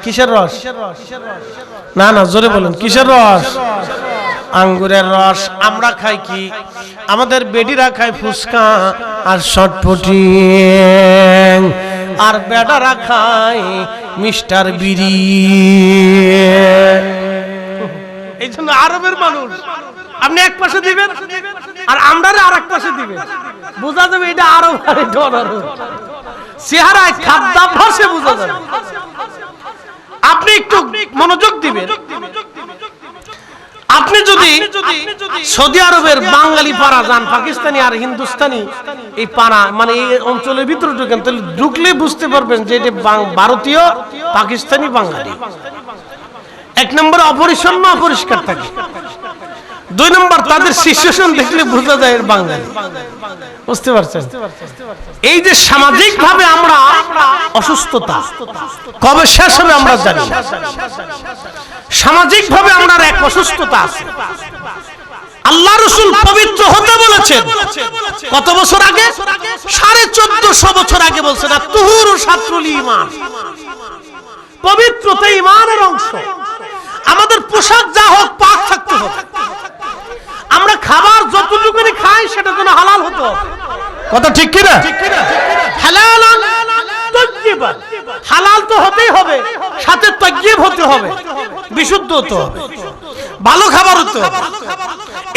কিসের রস? না না, জোরে বলুন, কিসের রস? আঙ্গুরের রস। আমরা খাই কি? আমাদের বেডিরা খায় ফুচকা আর শটপটি, আর বেটারা খায় মিস্টার বিড়ি। এই জন্য আরবের মানুষ আপনি এক পাশে দিবেন আর আমরা আর এক পাশে দিবেন, বোঝা যাবে এটা আরব আর এটা অনারব। চেহারায় খাদ্যাভ্যাসে বোঝা যাবে। আপনি একটু মনোযোগ দিবেন। আপনি যদি সৌদি আরবের বাঙালি পাড়া যান, পাকিস্তানি আর হিন্দুস্তানি এই পাড়া মানে এই অঞ্চলের ভিতরে ঢুকেন, তাহলে ঢুকলে বুঝতে পারবেন যে এটা ভারতীয়, পাকিস্তানি, বাঙালি। ১ নম্বর অপরিচ্ছন্ন, অপরিষ্কার থাকে। ২ নম্বর তাদের সিচুয়েশন দেখলে বোঝা যায় বাঙালি। বুঝতে পারছেন? এই যে সামাজিক ভাবে আমরা অসুস্থতা কবে শেষ হবে আমরা জানি না। সামাজিক ভাবে আমরা এক অসুস্থতা আছে। আল্লাহ রাসূল পবিত্র হতে বলেছেন কত বছর আগে? ১৪৫০ বছর আগে বলছেন আত-তুহুরু শাতরুল ঈমান, পবিত্রতা ঈমানের অংশ। আমাদের পোশাক যা হোক পাক থাকতে হবে। আমরা খাবার যতটুকুনি খাই সেটা যেন হালাল হতে হবে। কথা ঠিক কি না? হালালান তাইয়্যিবান, হালাল তো হতেই হবে, সাথে তাইয়্যিব হতে হবে, বিশুদ্ধ হতে হবে, ভালো খাবার হতে হবে।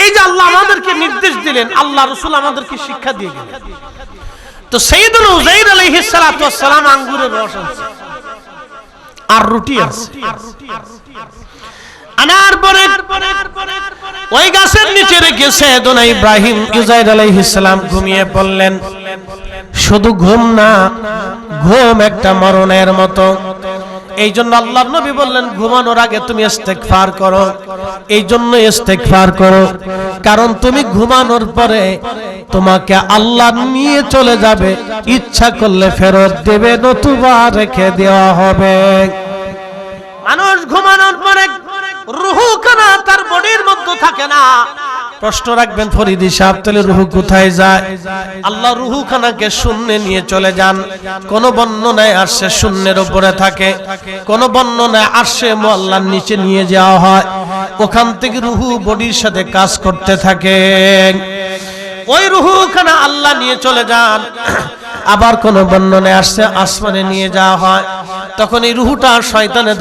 এই যে আল্লাহ আমাদেরকে নির্দেশ দিলেন, আল্লাহ রাসূল আমাদেরকে শিক্ষা দিয়ে গেলেন। তো সাইয়েদুনা উযাইর আলাইহিস সালাতু ওয়াস সালাম আঙ্গুরের রস আনছে আর রুটি আছে। আনার পরে ওই গাছের নিচে রেখে সাইয়েদুনা ইব্রাহিম উযাইর আলাইহিস সালাম ঘুমিয়ে পড়লেন। শুধু ঘুম না, ঘুম একটা মরণের মতো। এই জন্য আল্লাহর নবী বললেন ঘুমানোর আগে তুমি ইস্তেগফার করো। এই জন্য ইস্তেগফার করো, কারণ তুমি ঘুমানোর পরে তোমাকে আল্লাহ নিয়ে চলে যাবে, ইচ্ছা করলে ফেরত দেবে, নতুবা রেখে দেওয়া হবে। মানুষ ঘুমানোর পরে রূহখানা তার বডির মধ্যে থাকে না। প্রশ্ন রাখবেন ফরিদি সাহেব, তাহলে রূহ কোথায় যায়? আল্লাহ রূহখানাকে শূন্যে নিয়ে চলে যান। কোন বর্ণনায় আসছে শূন্যের উপরে থাকে, কোন বর্ণনায় আসছে আল্লাহর নিচে নিয়ে যাওয়া হয়, ওখান থেকে রূহ বডির সাথে কাজ করতে থাকে। ওই রূহখানা আল্লাহ নিয়ে চলে যান। আবার কোন বর্ণনায় আসছে আসমানে নিয়ে যাওয়া হয়। তখন এই রুহুটা শয়তানে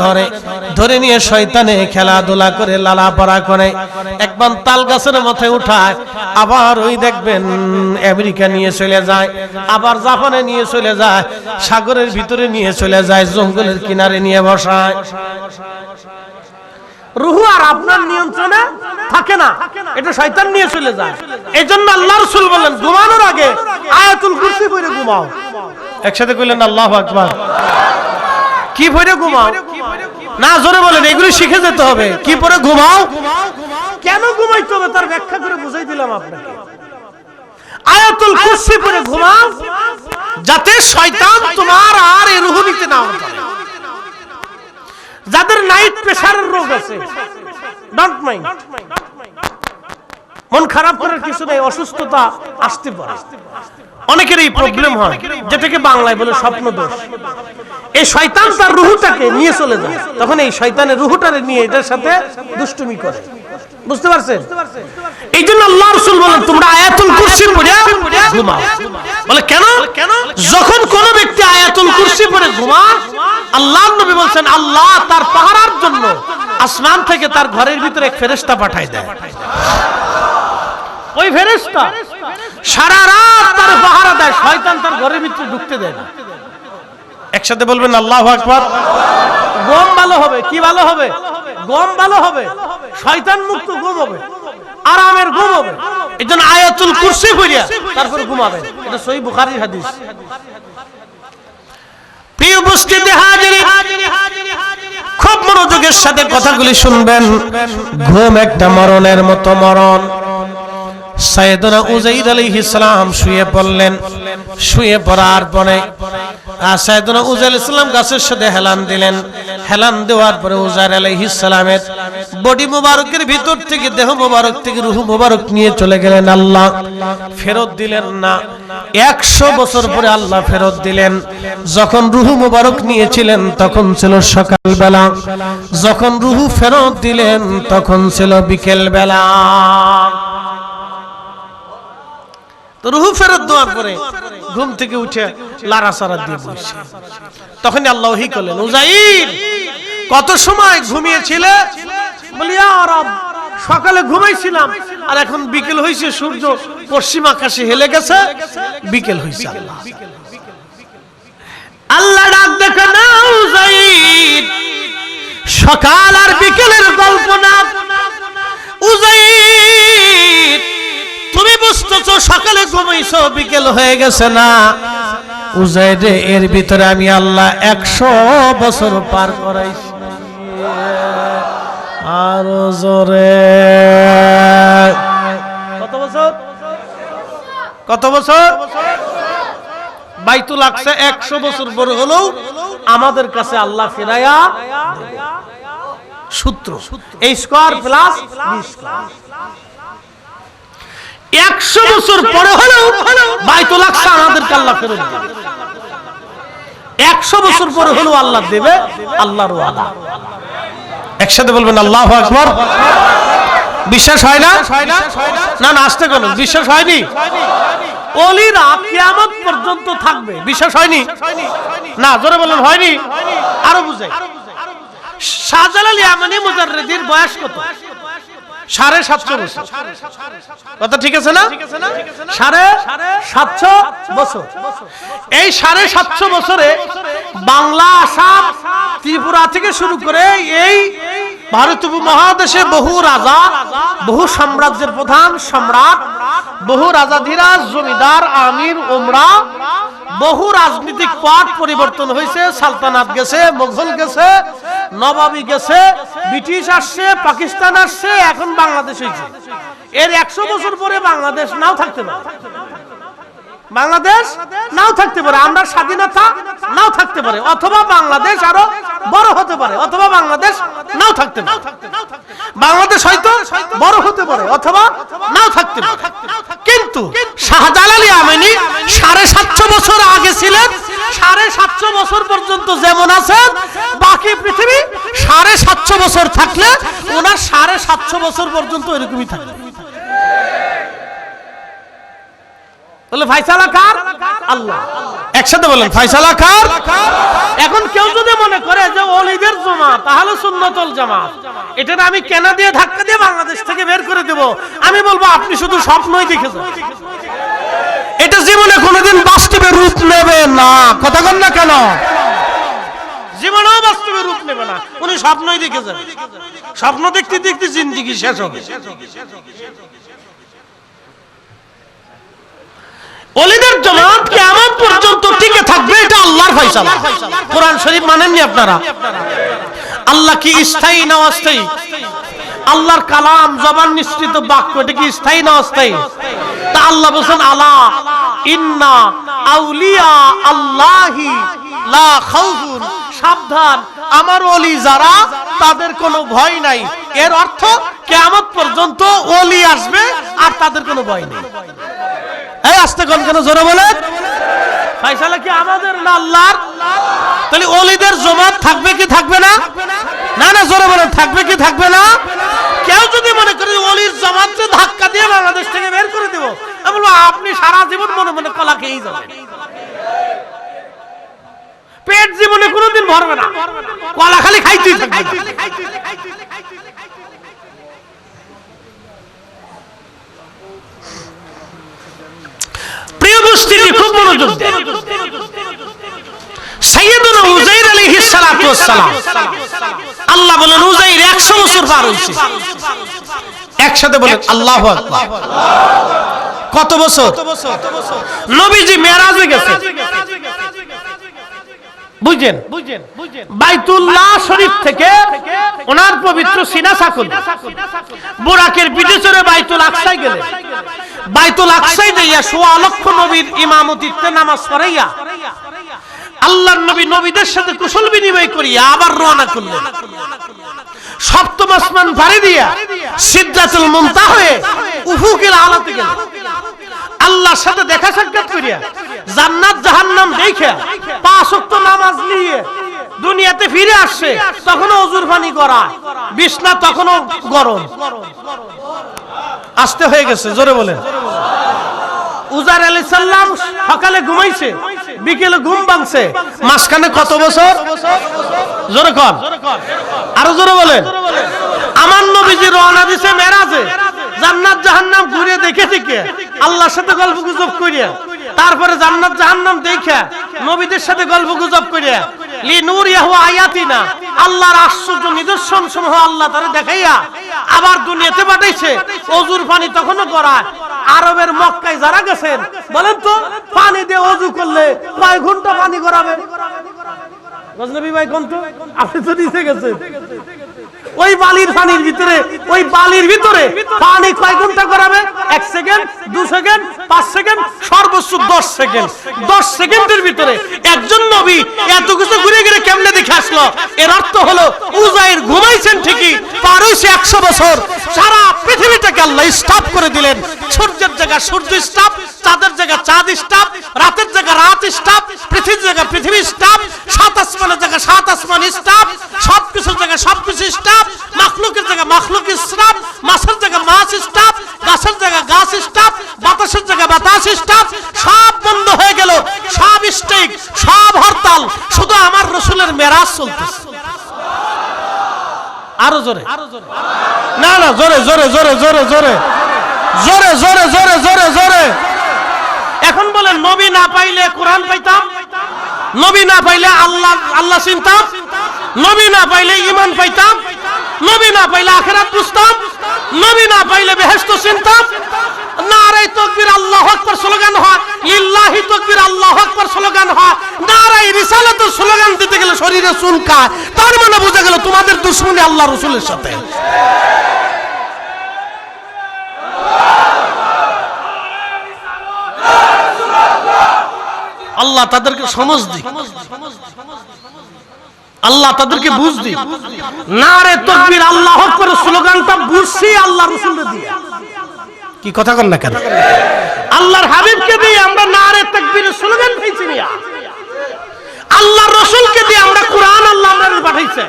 ধরে নিয়ে শয়তানে খেলাধুলা করে লালাপাড়া করে, একবার তাল গাছের মাথায় উঠায়, আবার ওই দেখবেন আমেরিকা নিয়ে চলে যায়, আবার জাপানে নিয়ে চলে যায়, সাগরের ভিতরে নিয়ে চলে যায়, জঙ্গলের কিনারে নিয়ে বসায়। রুহু আর আপনার নিয়ন্ত্রণে থাকে না, এটা শয়তান নিয়ে চলে যায়। এজন্য আল্লাহ রাসূল বলেন ঘুমানোর আগে আয়াতুল কুরসি পড়ে ঘুমাও। একসাথে কইলেন আল্লাহু আকবার। কি পড়ে ঘুমাও? না, জোরে বলেন, এগুলো শিখে যেতে হবে। কি পড়ে ঘুমাও? কেন ঘুমাইতে হবে তার ব্যাখ্যা করে বুঝাই দিলাম আপনাকে। আয়াতুল কুরসি পড়ে ঘুমাও যাতে শয়তান তোমার আর এই রুহু নিতে না পারে। যাদের নাইট প্রেসারের রোগ আছে, ডোন্ট মাইন্ড, মন খারাপ করার কিছু নেই, অসুস্থতা আসতে পারে, অনেকের এই প্রবলেম হয়, যেটাকে বাংলায় বলে স্বপ্ন দোষ। এই শয়তান তার রুহুটাকে নিয়ে চলে যায়, তখন এই শয়তানের রুহুটারে নিয়ে এটার সাথে দুষ্টুমি করে। বুঝতে পারছেন? এই জন্য আল্লাহ রাসূল বলেন তোমরা আয়াতুল কুরসি পড়ে ঘুমাও। বলে কেন? যখন কোন ব্যক্তি আয়াতুল কুরসি পড়ে ঘুমায়, আল্লাহর নবী বলেন আল্লাহ তার পাহারার জন্য আসমান থেকে তার ঘরের ভিতরে এক ফেরেশতা পাঠায় দেয়। ওই ফেরেশতা সারা রাত তার পাহারা দেয়, শয়তান তার ঘরের ভিতরে ঢুকতে দেয় না। একসাথে বলবেন আল্লাহু আকবার। ঘুম ভালো হবে। কি ভালো হবে? ঘুম ভালো হবে, শয়তান মুক্ত ঘুম হবে, আরামের ঘুম হবে। এজন্য আয়াতুল কুরসি পড়িয়া তারপর ঘুমাবেন। এটা সহিহ বুখারীর হাদিস। প্রিয় উপস্থিতি হাজিরিন, খুব মনোযোগের সাথে কথাগুলি শুনবেন। ঘুম একটা মরণের মতো মরণ। সাইয়েদনা উযাইর আলাইহিস সালাম শুয়ে পড়লেন। শুয়ে পড়ার পরে সাইয়েদনা উযাইর আলাইহিস সালাম গাছের সাথে হেলান দিলেন। হেলান দেওয়ার পরে উযাইর আলাইহিস সালামের বডি মোবারকের ভিতর থেকে, দেহ মোবারক থেকে রূহ মোবারক নিয়ে চলে গেলেন। আল্লাহ ফেরত দিলেন না। 100 বছর পরে আল্লাহ ফেরত দিলেন। যখন রূহ মোবারক নিয়েছিলেন তখন ছিল সকালবেলা, যখন রূহ ফেরত দিলেন তখন ছিল বিকেল বেলা। রূহ ফেরত দেওয়ার পরে ঘুম থেকে উঠে লাড়াচাড়া দিয়ে বসে, তখন আল্লাহ ওহী করলেন উযাইর কত সময় ঘুমিয়েছিলে? বলি ইয়া রব, সকালে ঘুমাইছিলাম আর এখন বিকেল হইছে, সূর্য পশ্চিম আকাশে হেলে গেছে, বিকেল হইছে। আল্লাহ ডাক দেখে না উযাইর, সকাল আর বিকেলের গল্প না। উযাইর তুমি বুঝতেছো সকালে ঘুমাইছো, বিকেল হয়ে গেছে না। উযাইর এর ভিতরে আমি আল্লাহ 100 বছর পার করাইছি। আর জোরে কত বছর? কত বছর? বাইতুল আকসা 100 বছর পর হলো আমাদের কাছে আল্লাহ ফিরায়া সূত্র a square plus b square. 100 বছর পরে হলো বাইতুল আকসা আমাদেরকে আল্লাহ ফেরত দেবে। 100 বছর পরে হলো আল্লাহ দেবে, আল্লাহর ওয়াদা। একসাথে বলবেন আল্লাহু আকবার। বিশ্বাস হয় না? না না, আসতে কেন? বিশ্বাস হয়নি? ওলিরা কিয়ামত পর্যন্ত থাকবে, বিশ্বাস হয়নি? না, জোরে বলেন হয়নি। আরো বুঝাই। শাহজালাল ইয়ামানি মুজাররিদির বয়স কত? 750 বছর। কথা ঠিক আছে না? 750 বছর। এই 750 বছরে বাংলা, আসাম, ত্রিপুরা থেকে শুরু করে এই ভারত উপমহাদেশে বহু রাজা, বহু সাম্রাজ্যের প্রধান সম্রাট, বহু রাজাধিরাজ, জমিদার, আমির, ওমরা, বহু রাজনৈতিক পট পরিবর্তন হয়েছে। সালতানাত গেছে, মুঘল গেছে, নবাবী গেছে, ব্রিটিশ আসছে, পাকিস্তান আসছে, এখন বাংলাদেশ হয়েছে। এর 100 বছর পরে বাংলাদেশ নাও থাকতে পারে, বাংলাদেশ নাও থাকতে পারে, আমরা স্বাধীনতা নাও থাকতে পারে, অথবা বাংলাদেশ আরো বড় হতে পারে, অথবা বাংলাদেশ নাও থাকতে পারে। বাংলাদেশ হয়তো বড় হতে পারে অথবা নাও থাকতে পারে। কিন্তু শাহজালাল ইয়ামানি 750 বছর আগে ছিলেন, 750 বছর পর্যন্ত যেমন আছেন, বাকি পৃথিবী 750 বছর থাকলে ওনার 750 বছর পর্যন্ত এরকমই থাকবে। বলে ফায়সালা কার? আল্লাহ। একসাথে বলেন ফয়সালা কার? এখন কেউ যদি মনে করে যে ওলিদের জামাত তাহলে সুন্নাতুল জামাত, এটা আমি কেন দিয়ে ধাক্কা দিয়ে বাংলাদেশ থেকে বের করে দেব, আমি বলবো আপনি শুধু স্বপ্নই দেখেছেন, এটা জীবনে কোনোদিন বাস্তবে রূপ নেবে না। কথা বল না কেন? জীবনেও বাস্তবে রূপ নেবে না, উনি স্বপ্নই দেখেছেন। স্বপ্ন দেখতে দেখতে জিন্দেগি শেষ হবে। ওলিদের জামাত কিয়ামত পর্যন্ত টিকে থাকবে, এটা আল্লাহর ফয়সালা। কোরআন শরীফ মানেননি আপনারা? আল্লাহ কি স্থায়ী না অস্থায়ী? আল্লাহর কালাম জবান নিঃসৃত বাক্য, এটা কি স্থায়ী না অস্থায়ী? তা আল্লাহ বলেন আলা ইন্না আউলিয়া আল্লাহি লা খাউফুন, সাবধান আমার ওলি যারা তাদের কোনো ভয় নাই। এর অর্থ কিয়ামত পর্যন্ত ওলি আসবে আর তাদের কোনো ভয় নেই। এই আস্তে কোন কেন জোরে বলেন? ফয়সালা কি আমাদের না আল্লাহর? তাহলে ওলিদের জামাত থাকবে কি থাকবে না? না না জোরে বলেন, থাকবে কি থাকবে না? কেউ যদি মনে করে ওলির জামাতকে ধাক্কা দিয়ে বাংলাদেশ থেকে বের করে দেব, আমি বলবো আপনি সারা জীবন মনে মনে কলা খেয়েই যাবেন, পেট জীবনে কোনোদিন ভরবে না, কলা খালি খাইতেই থাকবে। প্রিয় উপস্থিতি, খুব মনোযোগ দেন। সাইয়্যিদুনা উযাইর আলাইহিস সালাতু ওয়াস সালাম, আল্লাহ বলেন উযাইর 100 বছর পার হইছে। একসাথে বলেন আল্লাহু আকবার। কত বছর? নবীজি মেরাজে গেছে, বুঝেন? বাইতুল্লাহ শরীফ থেকে ওনার পবিত্র সিনা সাকুল বুরাকের পিঠে চড়ে বাইতুল আকসায় গেলেন। বাইতুল আকসায় যাইয়া 1.25 লক্ষ নবীর ইমামতিতে নামাজ পড়াইয়া আল্লাহর নবী নবীদের সাথে কুশল বিনিময় করিয়া আবার রওনা করলেন। সপ্তম আসমান পাড়ি দিয়া সিদরাতুল মুনতাহা হয়ে উফুকিল আলাতে গেলেন। আল্লাহর সাথে দেখা সাক্ষাৎ করিয়া জান্নাত জাহান্নাম দেখে 5 ওয়াক্ত নামাজ নিয়ে দুনিয়াতে ফিরে আসছে। তখনও ওযুর পানি করা, বিছনা তখনও গরম, আসতে হয়ে গেছে। জোরে বলেন। উযাইর আলাইহিস সালাম সকালে ঘুমাইছে, বিকেলে ঘুম ভাঙছে, মাঝখানে কত বছর? জোরে কর, আরো জোরে বলেন। আমার নবীজি রওনা দিয়েছে মেরাজে, জান্নাত জাহান্নাম ঘুরে দেখে থেকে আল্লাহর সাথে গল্প গুজব করিয়া, তারপরে জান্নাত জাহান্নাম দেখা নবীদের সাথে গল্প গুজব করিয়া লিনুরিয়াহু আয়াতিনা, আল্লাহর আশ্চর্য নিদর্শন সমূহ আল্লাহ তারে দেখাইয়া আবার দুনিয়াতে পাঠাইছে। ওযুর পানি তখনও করায়। আরবের মক্কায় যারা গেছেন বলেন তো, পানি দিয়ে ওযু করলে কয় ঘন্টা পানি করাবে? গজনবী ভাই কোন তো, আপনি তো নিচে গেছেন। ওই বালির পানির ভিতরে, ওই বালির ভিতরে পানি কয় ঘন্টা করাবে? 1 সেকেন্ড, 2 সেকেন্ড, 5 সেকেন্ড, সর্বোচ্চ 10 সেকেন্ড। 10 সেকেন্ডের ভিতরে একজন নবী এত কিছু ঘুরে ঘুরে কেমনে দেখে আসলো? এর অর্থ হলো উযাইর ঘুমাইছেন ঠিকই, পার হইছে 100 বছর। সারা পৃথিবীটাকে আল্লাহ স্টপ করে দিলেন। সূর্যের জায়গা সূর্য স্টপ, চাঁদের জায়গা চাঁদ স্টপ, রাতের জায়গা রাত স্টপ, পৃথিবীর জায়গা পৃথিবী স্টপ, 7 আসমানের জায়গা 7 আসমান স্টপ, সবকিছুর জায়গা সবকিছু স্টপ, মাখলুকের জায়গা মাখলুক স্টপ, মাছের জায়গা মাছ স্টপ, গাছের জায়গা গাছ স্টপ, বাতাসের জায়গা বাতাস স্টপ, সব বন্ধ হয়ে গেল, সব স্ট্রাইক, সব হরতাল, শুধু আমার রাসূলের মেরাজ চলতেছে। আরো জোরে, না না জোরে জোরে জোরে জোরে জোরে জোরে জোরে জোরে জোরে জোরে। এখন বলেন নবী না পাইলে কোরআন পাইতাম, নবী না পাইলে আল্লাহ আল্লাহ চিনতাম, নবী না পাইলে ঈমান পাইতাম, নবী না পাইলে আখিরাত বুঝতাম, নবী না পাইলে বেহেশত চিনতাম। নারে তাকবীর আল্লাহু আকবার স্লোগান হয়, লিল্লাহি তাকবীর আল্লাহু আকবার স্লোগান হয়, নারে রিসালাতের স্লোগান দিতে গেলে শরীরে চুলকায়। তার মানে বোঝা গেল তোমাদের দুশমনী আল্লাহ রাসূলের সাথে। আল্লাহ তাদেরকে সমঝ দিক, আল্লাহ তাদেরকে বুঝ দিক। নারে তাকবীর আল্লাহু আকবার স্লোগানটা বুঝছি আল্লাহ রাসূলকে দিয়ে। কি কথা কন না কেন? আল্লাহর হাবিবকে দিয়ে আমরা নারে তাকবীরের স্লোগান পাইছি না, আল্লাহর রাসূলকে দিয়ে আমরা কোরআন আল্লাহ আমাদের পাঠাইছে।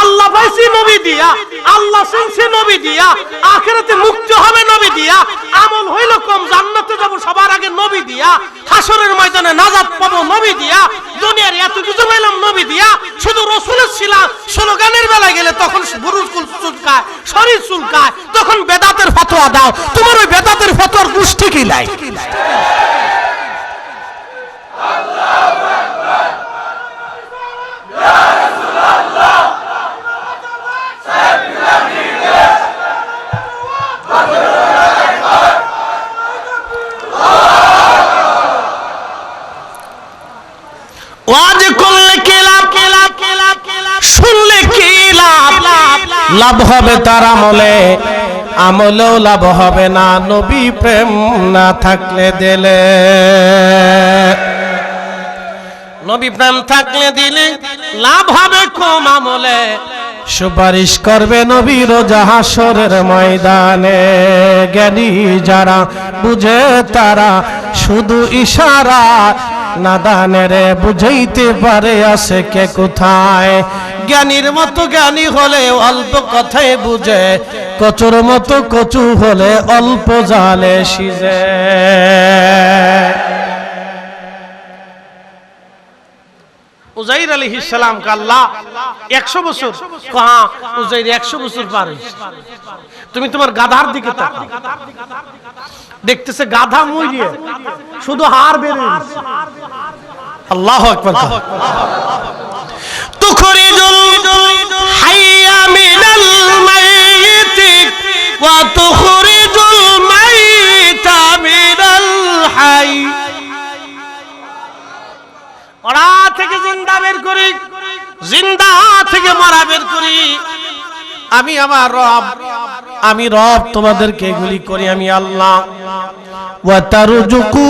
আল্লাহ পাইছি নবী দিয়া, আল্লাহ শুনছে নবী দিয়া, আখিরাতে মুক্তি হবে নবী দিয়া, আমল হইল কম জান্নাতে যাব সবার আগে নবী দিয়া, হাসরের ময়দানে নাজাত পাবো নবী দিয়া, দুনিয়ার এত কিছু পেলাম নবী দিয়া, শুধু রাসূলের ছিলাম স্লোগানের বেলায় গেলে তখন বুরুজ চুলকায়, শরীর চুলকায়, তখন বেদাতের ফতোয়া দাও। তোমার ওই বেদাতের ফতোয়ার গোষ্ঠী কি লাই? ওয়াজ করলে কি লাভ, শুনলে কি লাভ? লাভ হবে তার আমলে, আমলেও লাভ হবে না নবী প্রেম না থাকলে দিলে। নবী প্রেম থাকলে দিলে লাভ হবে কম আমলে, সুপারিশ করবে নবী রোজ হাসরের ময়দানে। জ্ঞানী যারা বুঝে তারা শুধু ইশারা, নাদানের বুঝাইতে পারে আছে কে কোথায়। জ্ঞানীর মতো জ্ঞানী হলে অল্প কথায় বুঝে, কচুর মতো কচু হলে অল্প জালে সিজে। উজাইর আলাইহিস সালাম কে আল্লাহ 100 বছর কহা, উজাইর 100 বছর পার হইছে। তুমি তোমার গাধার দিকে তাকাও, দেখতেছে গাধা মুইরিয়ে শুধু হাড় বের হইছে। আল্লাহু আকবার। তুখরিজুল হাইয়া মিনাল মাইয়িতি ওয়া তুখরিজুল মাইতা মিনাল হাই। মরা থেকে জিন্দা বের করি, জিন্দা থেকে মরা বের করি। আমি আমার রব, আমি রব তোমাদেরকে এগুলি করি আমি আল্লাহ। ওয়া তারজুকু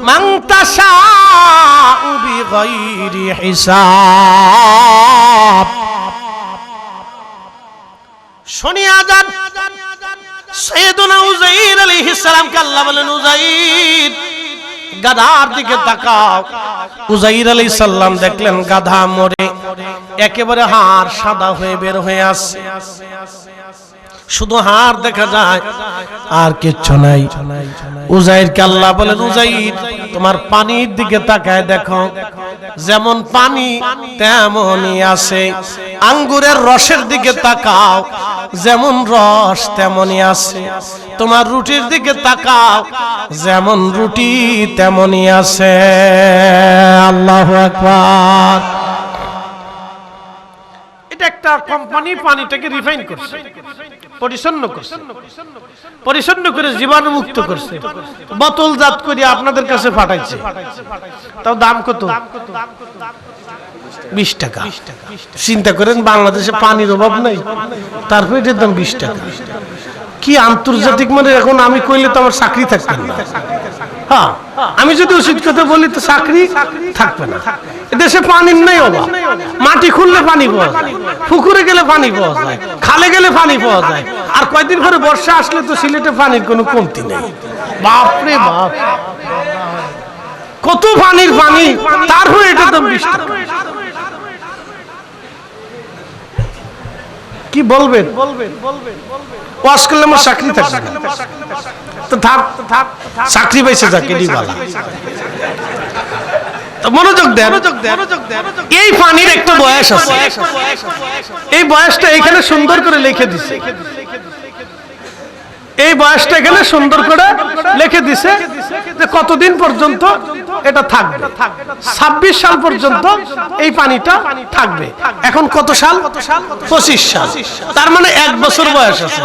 মান তাশাউ বিগাইরি হিসাব। শুনিয়া যান, সাইয়েদুনা উজাইর আলাইহিস সালামকে আল্লাহ বলেন, উজাইর গাধার দিকে তাকাও। উজাইর আলাইহিস সালাম দেখলেন গাধা মরে একেবারে হাড় সাদা হয়ে বের হয়ে আসছে, শুধু হাড় দেখা যায় আর কিচ্ছু নাই। উজাইরকে আল্লাহ বলেন, উজাইর তোমার পানির দিকে তাকায় দেখো, যেমন পানি তেমনই আছে। আঙ্গুরের রসের দিকে তাকাও, যেমন রস তেমনই আছে। তোমার রুটির দিকে তাকাও, যেমন রুটি তেমনই আছে। আল্লাহু আকবার। এটা একটা কোম্পানি পানিটাকে রিফাইন করছে, পরিচ্ছন্ন করছে, পরিচ্ছন্ন করে জীবাণু মুক্ত করছে, বোতলজাত করে আপনাদের কাছে পাঠাইছে। তাও দাম কত? 20 টাকা। চিন্তা করেন বাংলাদেশে পানির অভাব নাই, তারপর এটার দাম 20 টাকা। কি আন্তর্জাতিক মানে, এখন আমি কইলে তো আমার চাকরি থাকবে না। হ্যাঁ, আমি যদি উচিত কথা বলি তো চাকরি থাকবে না। দেশে পানির নাই অভাব, মাটি খুললে পানি পাওয়া যায়, পুকুরে গেলে পানি পাওয়া যায়, খালে গেলে পানি পাওয়া যায়। আর কয়েকদিন পরে বর্ষা আসলে তো সিলেটে পানির কোনো কমতি নেই। বাপরে বাপ, কত পানির পানি, তারপরে এটা দাম 20 টাকা। কি বলবেন? ওয়াজ করলে আমার চাকরি থাকবে না, তো থাক চাকরি পাইছে চাকরি বালা। মনোযোগ দেন, এই পানির একটা বয়স আছে, এই বয়সটা এখানে সুন্দর করে লিখে দিছে। এই বয়সটা এখানে সুন্দর করে লিখে দিছে যে কতদিন পর্যন্ত এটা থাকবে। 26 সাল পর্যন্ত এই পানিটা থাকবে। এখন কত সাল? 25 সাল। তার মানে 1 বছর বয়স আছে।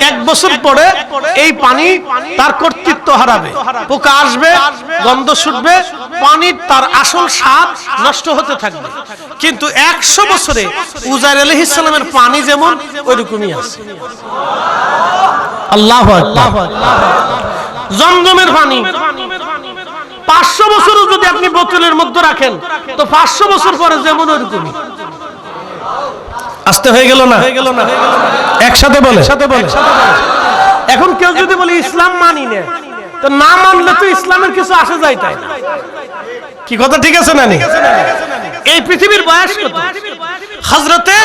1 বছর পরে এই পানি তার কর্তৃত্ব হারাবে, পোকা আসবে, গন্ধ ছুটবে, পানির তার আসল স্বাদ নষ্ট হতে থাকবে। কিন্তু 100 বছরে উজাইর আলাইহিস সালামের পানি যেমন ওইরকমই আছে। আল্লাহু আকবার। জমজমের পানি 500 বছরও যদি আপনি বোতলের মধ্যে রাখেন তো 500 বছর পরে যেমন ওইরকমই। আসতে হয়ে গেল না? একসাথে বলে। এখন কেউ যদি বলে ইসলাম মানি না, তো না মানলে তো ইসলামের কিছু আসে যায়, তাই না? কি কথা ঠিক আছে না? এই পৃথিবীর বয়স কত? হযরতে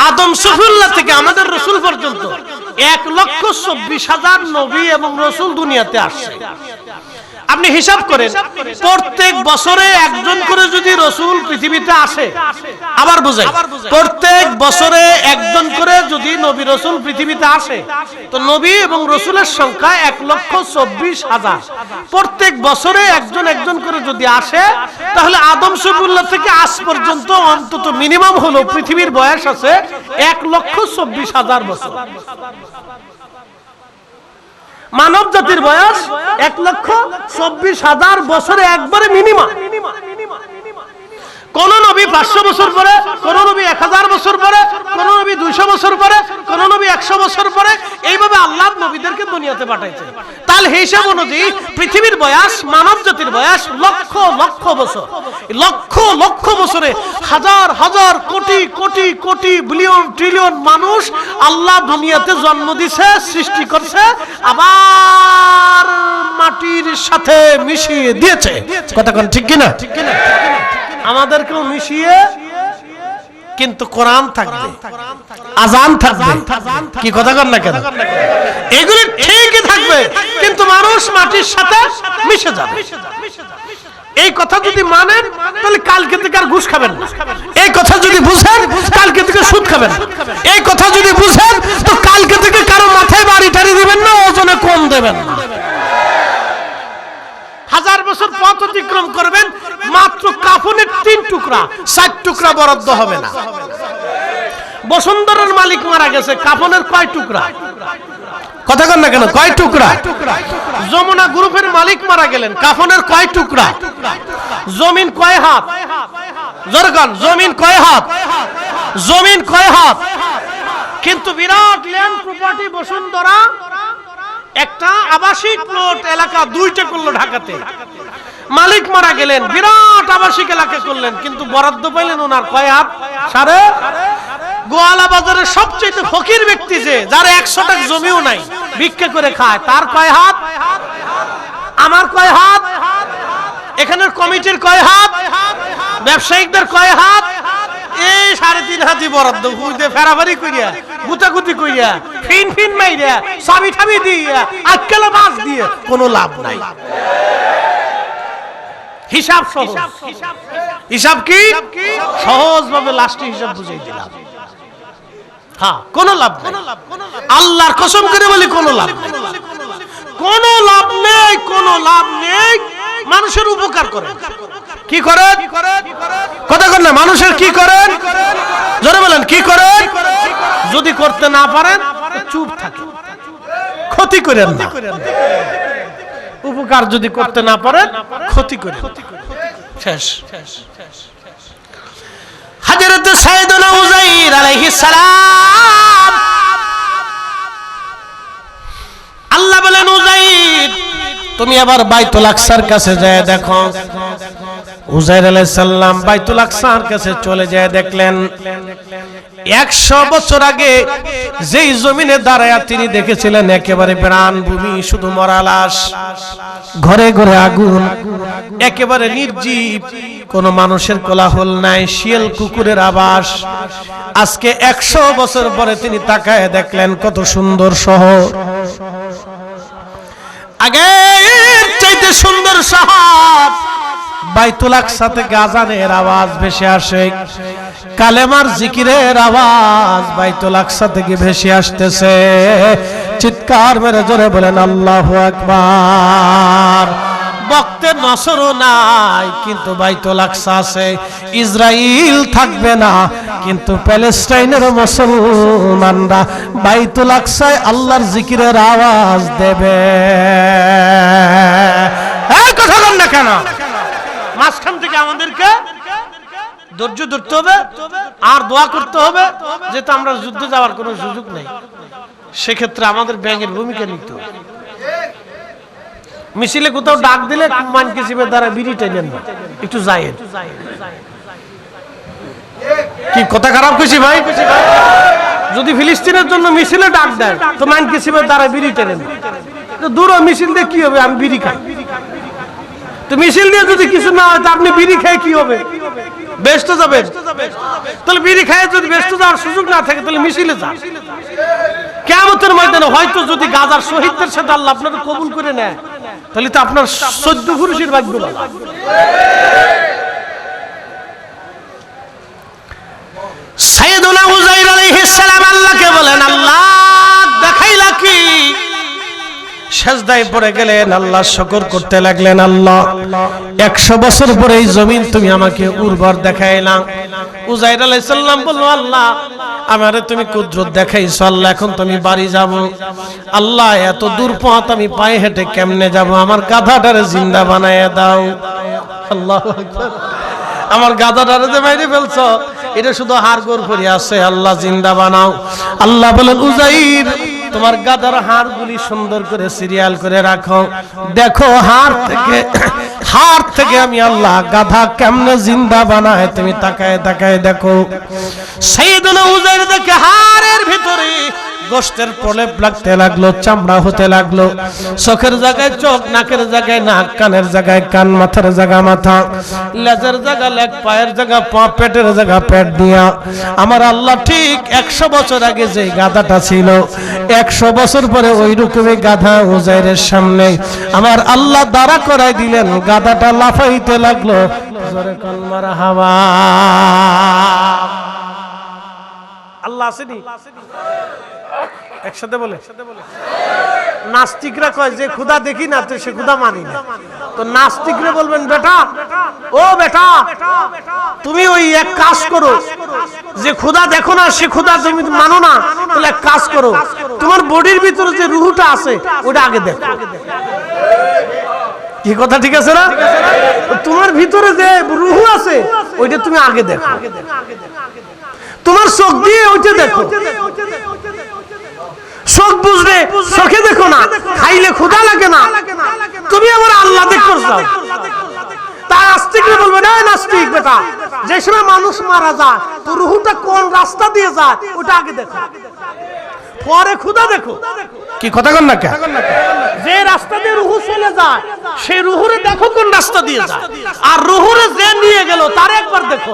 আদম সফিউল্লাহ থেকে আমাদের রাসূল পর্যন্ত 1,24,000 নবী এবং রাসূল দুনিয়াতে আসছে। আপনি হিসাব করেন, প্রত্যেক বছরে একজন করে যদি রাসূল পৃথিবীতে আসে, আবার বোঝাই, প্রত্যেক বছরে একজন করে যদি নবী রাসূল পৃথিবীতে আসে, তো নবী এবং রাসূলের সংখ্যা 1,24,000। প্রত্যেক বছরে একজন একজন করে যদি আসে, তাহলে আদম সফিউল্লাহ থেকে আজ পর্যন্ত অন্তত মিনিমাম হলো পৃথিবীর বয়স আছে 1,24,000 বছর। মানব জাতির বয়স 1,24,000 বছরে একবারে মিনিমাম। কোন নবী 500 বছর পরে, কোন নবী 1000 বছর পরে, কোন নবী 200 বছর পরে, কোন নবী 100 বছর পরে, এইভাবে আল্লাহ নবীদেরকে দুনিয়াতে পাঠাইছে। তাহলে হিসাব অনুযায়ী পৃথিবীর বয়স, মানব জাতির বয়স লক্ষ লক্ষ বছর। লক্ষ লক্ষ বছরে হাজার হাজার কোটি কোটি কোটি বিলিয়ন ট্রিলিয়ন মানুষ আল্লাহ দুনিয়াতে জন্ম দিয়েছে, সৃষ্টি করছে, আবার মাটির সাথে মিশিয়ে দিয়েছে। কথা কোন ঠিক কিনা? আমাদেরকেও মিশিয়ে, কিন্তু কোরআন থাকবে, আজান থাকবে, কি কথা কন না কেন? এগুলি ঠিকই থাকবে, কিন্তু মানুষ মাটির সাথে মিশে যাবে। এই কথা যদি মানেন, তাহলে কালকে থেকে আর ঘুষ খাবেন না। এই কথা যদি বুঝেন, কালকে থেকে সুদ খাবেন। এই কথা যদি বুঝেন, তো কালকে থেকে কারো মাথায় বাড়ি টাড়ি দিবেন না, ওজনে কম দেবেন না। 1000 বছর পথ অতিক্রম করবেন, মাত্র কাফনের 3 টুকরা, 4 টুকরা বরাদ্দ হবে না। বসুন্ধরার মালিক মারা গেছে, কাফনের কয় টুকরা? কথা কন না কেন? কয় টুকরা? যমুনা গ্রুপের মালিক মারা গেলেন, কাফনের কয় টুকরা? জমিন কয় হাত? জোরে কন, জমিন কয় হাত? জমিন কয় হাত? কিন্তু বিরাট ল্যান্ড প্রপার্টি বসুন্ধরা, একটা আবাসিক প্লট এলাকা 2টা করলো ঢাকাতে। মালিক মারা গেলেন, বিরাট আবাসিক এলাকা করলেন, কিন্তু বরাদ্দ পাইলেন ওনার কয় হাত? সাড়ে। গোয়ালা বাজারের সবচেয়ে ফকির ব্যক্তি, যে যার 100 টাকা জমিও নাই, ভিক্ষা করে খায়, তার কয় হাত? আমার কয় হাত? এখানের কমিটির কয় হাত? ব্যবসায়িকদের কয় হাত? এই 3.5 হাতই বরাদ্দ। হুইদে ফেরাফারি কইরা, গুতাগুতি কইরা, ফিন ফিন মাইরা, সাবি ঠাবি দিয়া, আক্কেলা মাছ দিয়ে কোনো লাভ নাই। হিসাব সহজ। হিসাব কি? সহজভাবে লাস্টে হিসাব বুঝাই দিলাম। হ্যাঁ, কোনো লাভ নাই। আল্লাহর কসম করে বলি, কোনো লাভ নেই, কোনো লাভ নেই, কোনো লাভ নেই। মানুষের উপকার করেন, কি করেন? কথা কন না, মানুষের কি করেন? জোরে বলেন, কি করেন? যদি করতে না পারেন, চুপ থাকেন, ক্ষতি করেন না। উপকার যদি করতে না পারেন, ক্ষতি করেন। শেষ। হযরত সাইয়েদনা উযাইর আলাইহিস সালাম, আল্লাহ বলেন, উযাইর তুমি আবার বাইতুল আকসার কাছে যায় দেখো। উযাইর আলাইহিস সালাম বাইতুল আকসার কাছে চলে যায়, দেখলেন 100 বছর আগে যেই জমিনে দাঁড়ায়া তিনি দেখেছিলেন একেবারে প্রাণ ভূমি, শুধু মরা লাশ, ঘরে ঘরে আগুন, একেবারে নির্জীব, কোনো মানুষের কোলাহল নাই, শিয়াল কুকুরের আবাস। আজকে 100 বছর পরে তিনি তাকায় দেখলেন কত সুন্দর শহর, আগের চাইতে সুন্দর শহর। বাইতুল আকসা থেকে আজানের আওয়াজ ভেসে আসে, কালেমার জিকিরের আওয়াজ বাইতুল আকসা থেকে ভেসে আসতেছে। চিৎকার মেরে জোরে বলেন আল্লাহু আকবার। বক্তে নসরও নাই, কিন্তু বাইতুল আকসা আছে। ইসরাইল থাকবে না, কিন্তু প্যালেস্টাইনের মুসলমানরা বাইতুল আকসায় আল্লাহর জিকিরের আওয়াজ দেবে। এই কথা বল না কেন? মাঝখান থেকে আমাদেরকে ধৈর্য ধরতে হবে আর দোয়া করতে হবে, যেহেতু আমরা যুদ্ধে যাওয়ার কোনো সুযোগ নেই। সেক্ষেত্রে আমাদের ব্যাংকের ভূমিকা নিতে হবে। মিছিলে কোথাও ডাক দিলে মান কিসিবের দ্বারা বিড়ি টেনেন না, একটু যায়েন। কি কথা খারাপ কইছি ভাই? যদি ফিলিস্তিনের জন্য মিছিলে ডাক দেন, তো মান কিসিবের দ্বারা বিড়ি টেনেন না। দূর মিছিল দিয়ে কি হবে? আমি বিড়ি খাই। তো মিছিল দিয়ে যদি কিছু না হয়, তা আপনি বিড়ি খেয়ে কি হবে? ব্যস্ত যাবেন। তাহলে বিড়ি খেয়ে যদি ব্যস্ত যাওয়ার সুযোগ না থাকে, তাহলে মিছিলে যান। কিয়ামতের ময়দানে হয়তো যদি গাজার শহীদদের সাথে আল্লাহ আপনাদের কবুল করে নেয়, তাহলে তো আপনার 14 পুরুষের ভাগ্য ভালো। সাইয়েদুনা উযাইর আলাইহিস সালাম আল্লাহকে বলেন, আল্লাহ দেখাইলা কি? সেজদায় পড়ে গেলেন, আল্লাহ শুকর করতে লাগলেন, আল্লাহ 100 বছর পরে এই জমিন তুমি আমাকে উর্বর দেখাইলা। উযাইর আলাইহিস সালাম বলল, আল্লাহ আমারে তুমি কুদরত দেখাইছো, আল্লাহ এখন তুমি বাড়ি যাব। আল্লাহ এত দূর পথ আমি পায়ে হেঁটে কেমনে যাব? আমার গাধাটারে জিন্দা বানায়া দাও। আল্লাহু আকবার। আমার গাধাটারে যে মাইরে ফেলছো, এটা শুধু হাড় গোড় পড়ে আছে, আল্লাহ জিন্দা বানাও। আল্লাহ বলেন, উযাইর তোমার গাধার হাড়গুলি সুন্দর করে সিরিয়াল করে রাখো, দেখো হাড় থেকে আমি আল্লাহ গাধা কেমনে জিন্দা বানায়, তুমি তাকায় তাকায় দেখো। সাইয়েদুনা উযাইর দেখে হাড়ের ভিতরে গোশতের প্রলেপ লাগতে লাগলো, চামড়া হতে লাগলো, চোখের জায়গায় চোখ, নাকের জায়গায় নাক, কানের জায়গায় কান, মাথার জায়গা মাথা, লেজের জায়গা লেজ, পায়ের জায়গা পা, পেটের জায়গা পেট দিয়া আমার আল্লাহ ঠিক 100 বছর আগে যে গাধাটা ছিল 100 বছর পরে ওই রকমই গাধা উযাইরের সামনে আমার আল্লাহ দাঁড়া করাই দিলেন। গাধাটা লাফাইতে লাগলো, জোরে কোন মারহাবা। আল্লাহ আসেনি একসাথে বলে। নাস্তিকরা কয় যে খোদা দেখি না তো সে খোদা মানি না, তো নাস্তিকরা বলবেন, বেটা ও বেটা তুমি ওই এক কাজ করো, যে খোদা দেখো না সে খোদা তুমি মানো না, তাহলে এক কাজ করো, তোমার বডির ভিতরে যে রুহটা আছে ওটা আগে দেখো। কি কথা ঠিক আছে না? তোমার ভিতরে যে রুহ আছে ওইটা তুমি আগে দেখো, তোমার চোখ দিয়ে ওইটা দেখো। চোখ বুঝলে চোখে দেখো না, খাইলে ক্ষুধা লাগে না, তুমি আমার আল্লাহ দেখো। তাই নাস্তিকরা বলবে, না নাস্তিক বেটা, যে সময় মানুষ মারা যায় তো রুহটা কোন রাস্তা দিয়ে যায় ওটা আগে দেখো, পরে ক্ষুধা দেখো। কি কথা কন না? যে রাস্তা দিয়ে রুহু চলে যায় সেই রুহুরে দেখো কোন রাস্তা দিয়ে যায়, আর রুহুরে যে নিয়ে গেল তার একবার দেখো।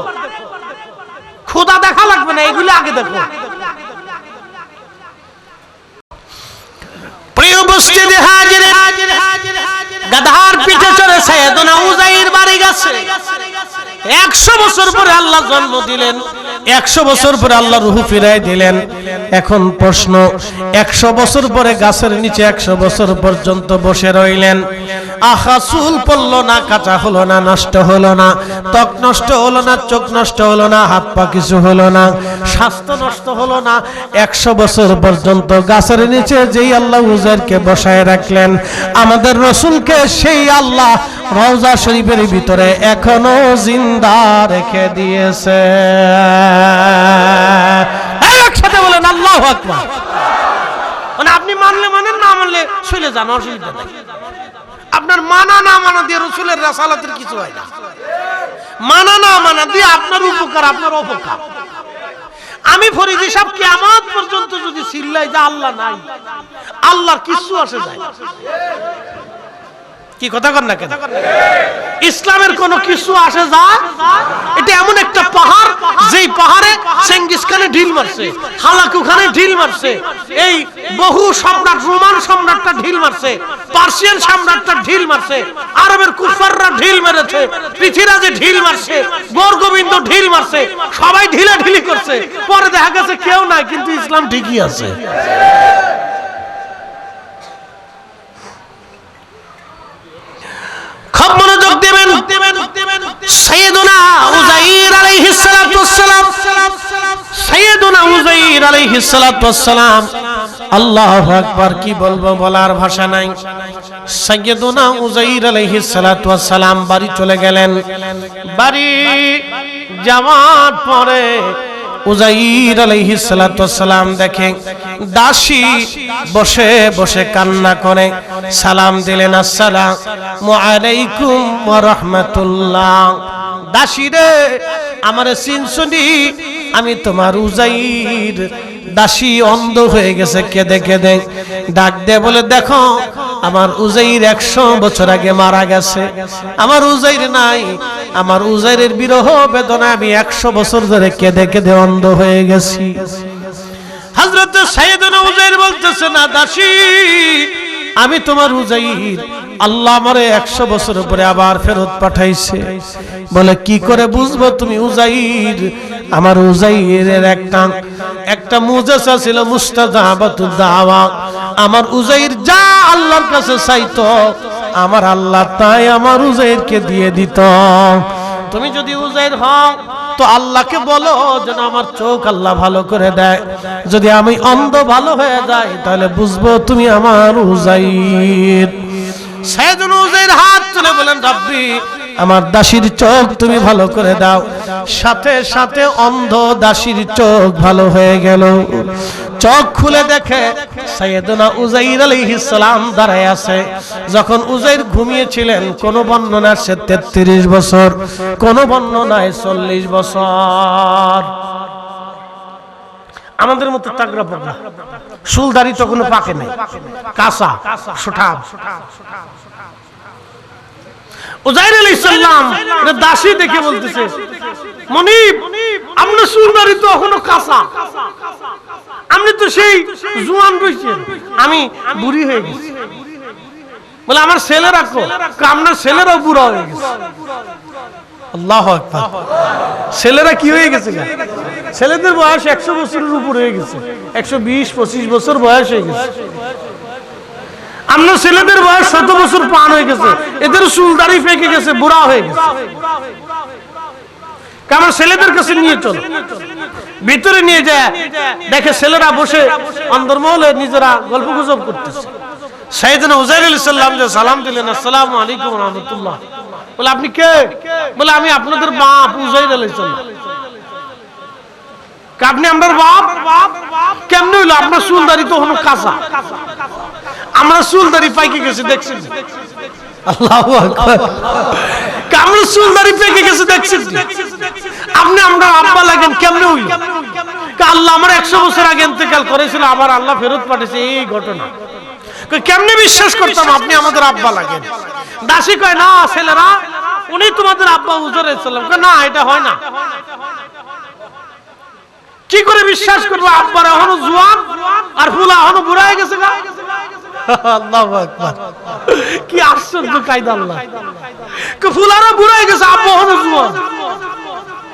ক্ষুধা দেখা লাগবে না, এগুলো আগে দেখো। প্রিয় উপস্থিতি হাজির, গাধার পিঠে চড়ে সাইয়েদুনা উযাইর বাড়ি গেছে। 100 বছর পরে আল্লাহ জন্ম দিলেন, 100 বছর পরে আল্লাহ রূহ ফিরাই দিলেন। এখন প্রশ্ন, 100 বছর পরে গাছের নিচে 100 বছর পর্যন্ত বসে রইলেন, আহা চুল পড়লো না, কাঁচা হলো না, নষ্ট হলো না, ত্বক নষ্ট হলো না, চোখ নষ্ট হলো না, হাত পা কিছু হলো না, স্বাস্থ্য নষ্ট হলো না। 100 বছর পর্যন্ত গাছের নিচে যেই আল্লাহ উযাইরকে বসায় রাখলেন, আমাদের রাসূলকে সেই আল্লাহ রওজা শরীফের ভিতরে এখনো জিন্দা রেখে দিয়েছে। একসাথে বলেন আল্লাহু আকবার। মানে আপনি মানলে মানেন, না মানলে চলে যান, অসুবিধা নেই। আপনার মানা না মানা দিয়ে রাসূলের রাসালাতের কিছু হয় না। মানা না মানা দিয়ে আপনার উপকার, আপনার অপকার। আমি ফরিদি সাহেব কিয়ামত পর্যন্ত যদি চিল্লাই যে আল্লাহ নাই, আল্লাহর কিছু আসে যায়। কি কথা কন না কেন? ইসলামের কোন কিছু আসে যায়? এটা এমন একটা পাহাড়, যেই পাহাড়ে চেঙ্গিস খানে ঢিল মারছে, হালাকু খানে ঢিল মারছে, এই বহু সম্রাট, রোমান সম্রাটটা ঢিল মারছে, পার্সিয়ান সম্রাটটা ঢিল মারছে, আরবের কুফাররা ঢিল মেরেছে, পৃথিবীরাজে ঢিল মারছে, বরগোবিন্দ ঢিল মারছে, সবাই ঢিলাঢিলি করছে, পরে দেখা গেছে কেউ নাই, কিন্তু ইসলাম ঠিকই আছে। খুব মনোযোগ দেবেন। সাইয়েদুনা উযাইর আলাইহিস সালাতু ওয়াসসালাম, সাইয়েদুনা উযাইর আলাইহিস সালাতু ওয়াসসালাম, আল্লাহু আকবার, কি বলবো, বলার ভাষা নাই। সাইয়েদুনা উযাইর আলাইহিস সালাতু ওয়াসসালাম বাড়ি চলে গেলেন। বাড়ি যাওয়ার পরে উযাইর আলাইহিস সালাতু ওয়াসসালাম দেখে দাসী বসে বসে কান্না করে। সালাম দিলেন, আসসালামু আলাইকুম ওয়া রাহমাতুল্লাহ। দাসী রে, আমারে চিনছনি? আমি তোমার উযাইর। দাসী অন্ধ হয়ে গেছে, কেঁদে কেঁদে ডাক দে বলে, দেখো আমার উযাইর 100 বছর আগে মারা গেছে, আমার উযাইর নাই, আমার উযাইরের বিরহ বেদনায় আমি 100 বছর ধরে কেঁদে কেঁদে অন্ধ হয়ে গেছি। হযরত সাইয়েদুনা উযাইর বলতেছে, না দাসী, আমি তোমার উজাইর, আল্লাহ আমারে 100 বছর পরে আবার ফেরত পাঠাইছে। বলে কি করে বুঝবো তুমি উজাইর? আমার উজাইরের একটা মুজিজা ছিল, মুস্তাজাবাতুদ দাওয়া। আমার উজাইর যা আল্লাহর কাছে চাইতো, আমার আল্লাহ তাই আমার উজাইরকে দিয়ে দিত। তুমি যদি উজাইর হও তো আল্লাহকে বলো যেন আমার চোখ আল্লাহ ভালো করে দেয়। যদি আমি অন্ধ ভালো হয়ে যাই তাহলে বুঝবো তুমি আমার উজাইর। সাইয়েদুল উজাইর হাত তুলে বলেন, রব্বি আমার দাসীর চোখ তুমি ভালো করে দাও। সাথে সাথে অন্ধ দাসীর চোখ ভালো হয়ে গেল। চোখ খুলে দেখে সাইয়েদনা উজাইর আলাইহিস সালাম দাঁড়ায় আছে। যখন উজাইর ঘুমিয়েছিলেন, কোন বর্ণনা আছে 33 বছর, কোন বর্ণনায় 40 বছর। আমাদের মতো তাগড়া পাগড়া, চুলদাড়ি তো কোনো পাকে নাই, কাঁচা সুঠাম। উজাইর আলাইহিস সালাম দাসী দেখে বলতেছে, মনিব আপনার চুলদাড়ি তো এখনো কাঁচা, আপনি তো সেই জোয়ান রয়েছেন, আমি বুড়ি হয়ে গেছি। বলে আমার ছেলেরা কো? আপনার ছেলেরাও বুড়া হয়ে গেছে। আল্লাহু আকবার। ছেলেরা কি হয়ে গেছে? ছেলেদের বয়স 100 বছরের উপর হয়ে গেছে, 120-25 বছর বয়স হয়ে গেছে। আপনার ছেলেদের বয়স 100 বছর পার হয়ে গেছে, এদের চুল দাড়ি পেকে গেছে, বুড়া হয়ে গেছে। আমার ছেলেদের কাছে নিয়ে চলো। ভিতরে নিয়ে যায়, দেখে ছেলেরা বসে অন্দরমহলে নিজেরা গল্প গুজব করতেছে। সাইয়েদনা উজাইর আলাইহিস সালাম যে সালাম দিলেন, আসসালামু আলাইকুম ওয়া রাহমাতুল্লাহ। বলে আপনি কে? বলে আমি আপনাদের বাপ উজাইর আলাইহিস সালাম। আপনি আমার বাপ? কেমনে হইলো? আপনার চুলদাড়ি তো হলো কাঁচা, আমরা চুলদাড়ি পাইকে গেছে দেখছেন। আল্লাহু আকবার। আমরা চুলদাড়ি পেকে গেছে দেখছেন। আপনি আমরা আব্বা লাগেন কেমনে হইল? আল্লাহ আমার 100 বছর আগে ইন্তেকাল করেছিল, আবার আল্লাহ ফেরত পাঠিয়েছে, এই ঘটনা। কেমনে বিশ্বাস করতাম আপনি আমাদের আব্বা লাগেন? দাসী কয়, না ছেলেরা উনি তোমাদের আব্বা উজাইর আলাইহিস সালাম। না, এটা হয় না। কি করে বিশ্বাস করবো? আব্বার এখনো জোয়ান আর ফুলা এখনো বুড়া হয়ে গেছে। আল্লাহু আকবার। কি আশ্চর্য কায়দা আল্লাহ। ফুলারা বুড়া হয়ে গেছে, আব্বা এখনো জোয়ান।